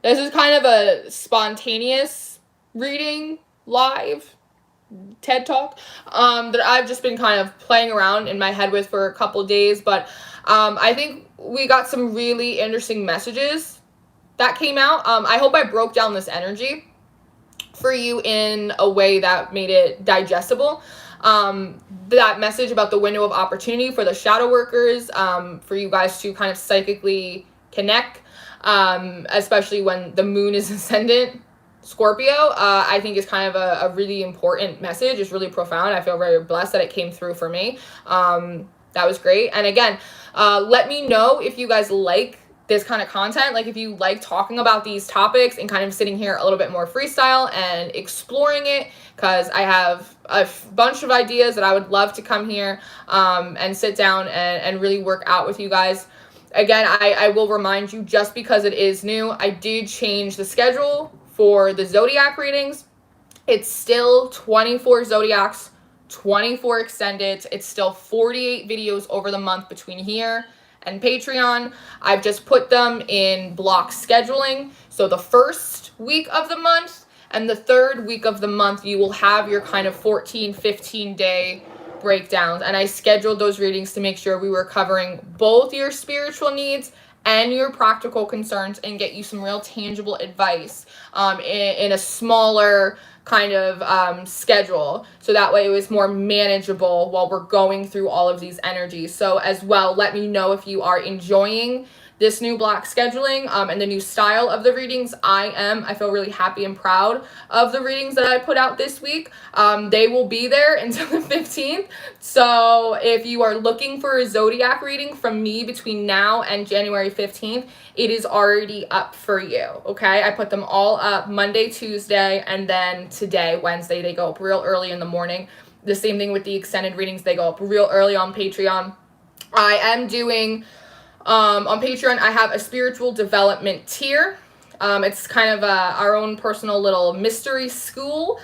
This is kind of a spontaneous reading live TED Talk that I've just been kind of playing around in my head with for a couple days, but I think we got some really interesting messages that came out. I hope I broke down this energy for you in a way that made it digestible. That message about the window of opportunity for the shadow workers, for you guys to kind of psychically connect, especially when the moon is ascendant Scorpio, I think is kind of a really important message. It's really profound. I feel very blessed that it came through for me. That was great. And again, let me know if you guys like this kind of content, like if you like talking about these topics and kind of sitting here a little bit more freestyle and exploring it, because I have a bunch of ideas that I would love to come here and sit down and really work out with you guys. Again, I will remind you, just because it is new, I did change the schedule for the zodiac readings. It's still 24 zodiacs, 24 extended. It's still 48 videos over the month between here and Patreon. I've just put them in block scheduling. So the first week of the month and the third week of the month, you will have your kind of 14, 15 day breakdowns. And I scheduled those readings to make sure we were covering both your spiritual needs and your practical concerns and get you some real tangible advice in a smaller kind of schedule, so that way it was more manageable while we're going through all of these energies. So as well, let me know if you are enjoying this new block scheduling and the new style of the readings. I feel really happy and proud of the readings that I put out this week. They will be there until the 15th. So if you are looking for a zodiac reading from me between now and January 15th, it is already up for you. Okay, I put them all up Monday, Tuesday, and then today, Wednesday. They go up real early in the morning. The same thing with the extended readings. They go up real early on Patreon. I am doing on Patreon, I have a spiritual development tier. It's kind of our own personal little mystery school.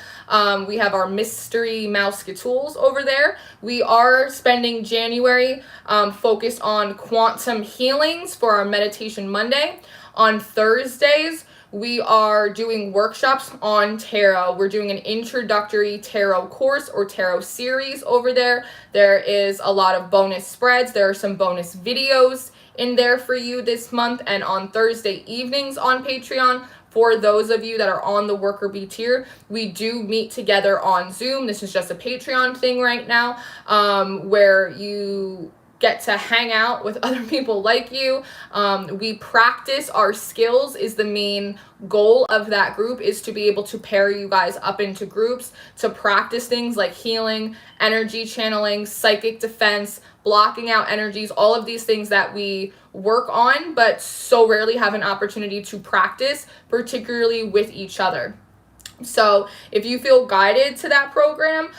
We have our mystery mouse tools over there. We are spending January focused on quantum healings for our Meditation Monday. On Thursdays, we are doing workshops on tarot. We're doing an introductory tarot course or tarot series over there. There is a lot of bonus spreads. There are some bonus videos in there for you this month. And on Thursday evenings on Patreon, for those of you that are on the worker bee tier, we do meet together on Zoom. This is just a Patreon thing right now, where you get to hang out with other people like you. We practice our skills is the main goal of that group, is to be able to pair you guys up into groups to practice things like healing, energy channeling, psychic defense, blocking out energies, all of these things that we work on but so rarely have an opportunity to practice, particularly with each other. So if you feel guided to that program,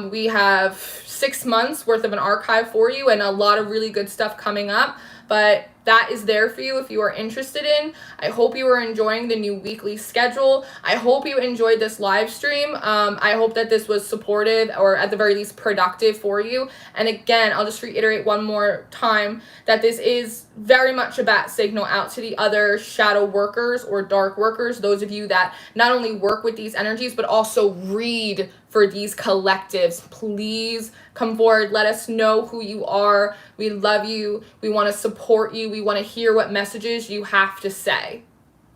we have 6 months worth of an archive for you and a lot of really good stuff coming up. But that is there for you if you are interested in. I hope you are enjoying the new weekly schedule. I hope you enjoyed this live stream. I hope that this was supportive, or at the very least productive for you. And again, I'll just reiterate one more time that this is very much a bat signal out to the other shadow workers or dark workers, those of you that not only work with these energies but also read for these collectives. Please come forward. Let us know who you are. We love you. We want to support you. We want to hear what messages you have to say.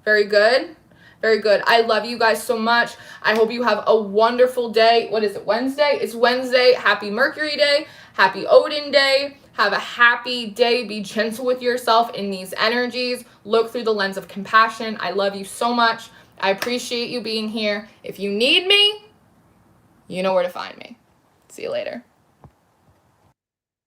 Very good. Very good. I love you guys so much. I hope you have a wonderful day. What is it? Wednesday? It's Wednesday. Happy Mercury Day. Happy Odin Day. Have a happy day. Be gentle with yourself in these energies. Look through the lens of compassion. I love you so much. I appreciate you being here. If you need me, you know where to find me. See you later.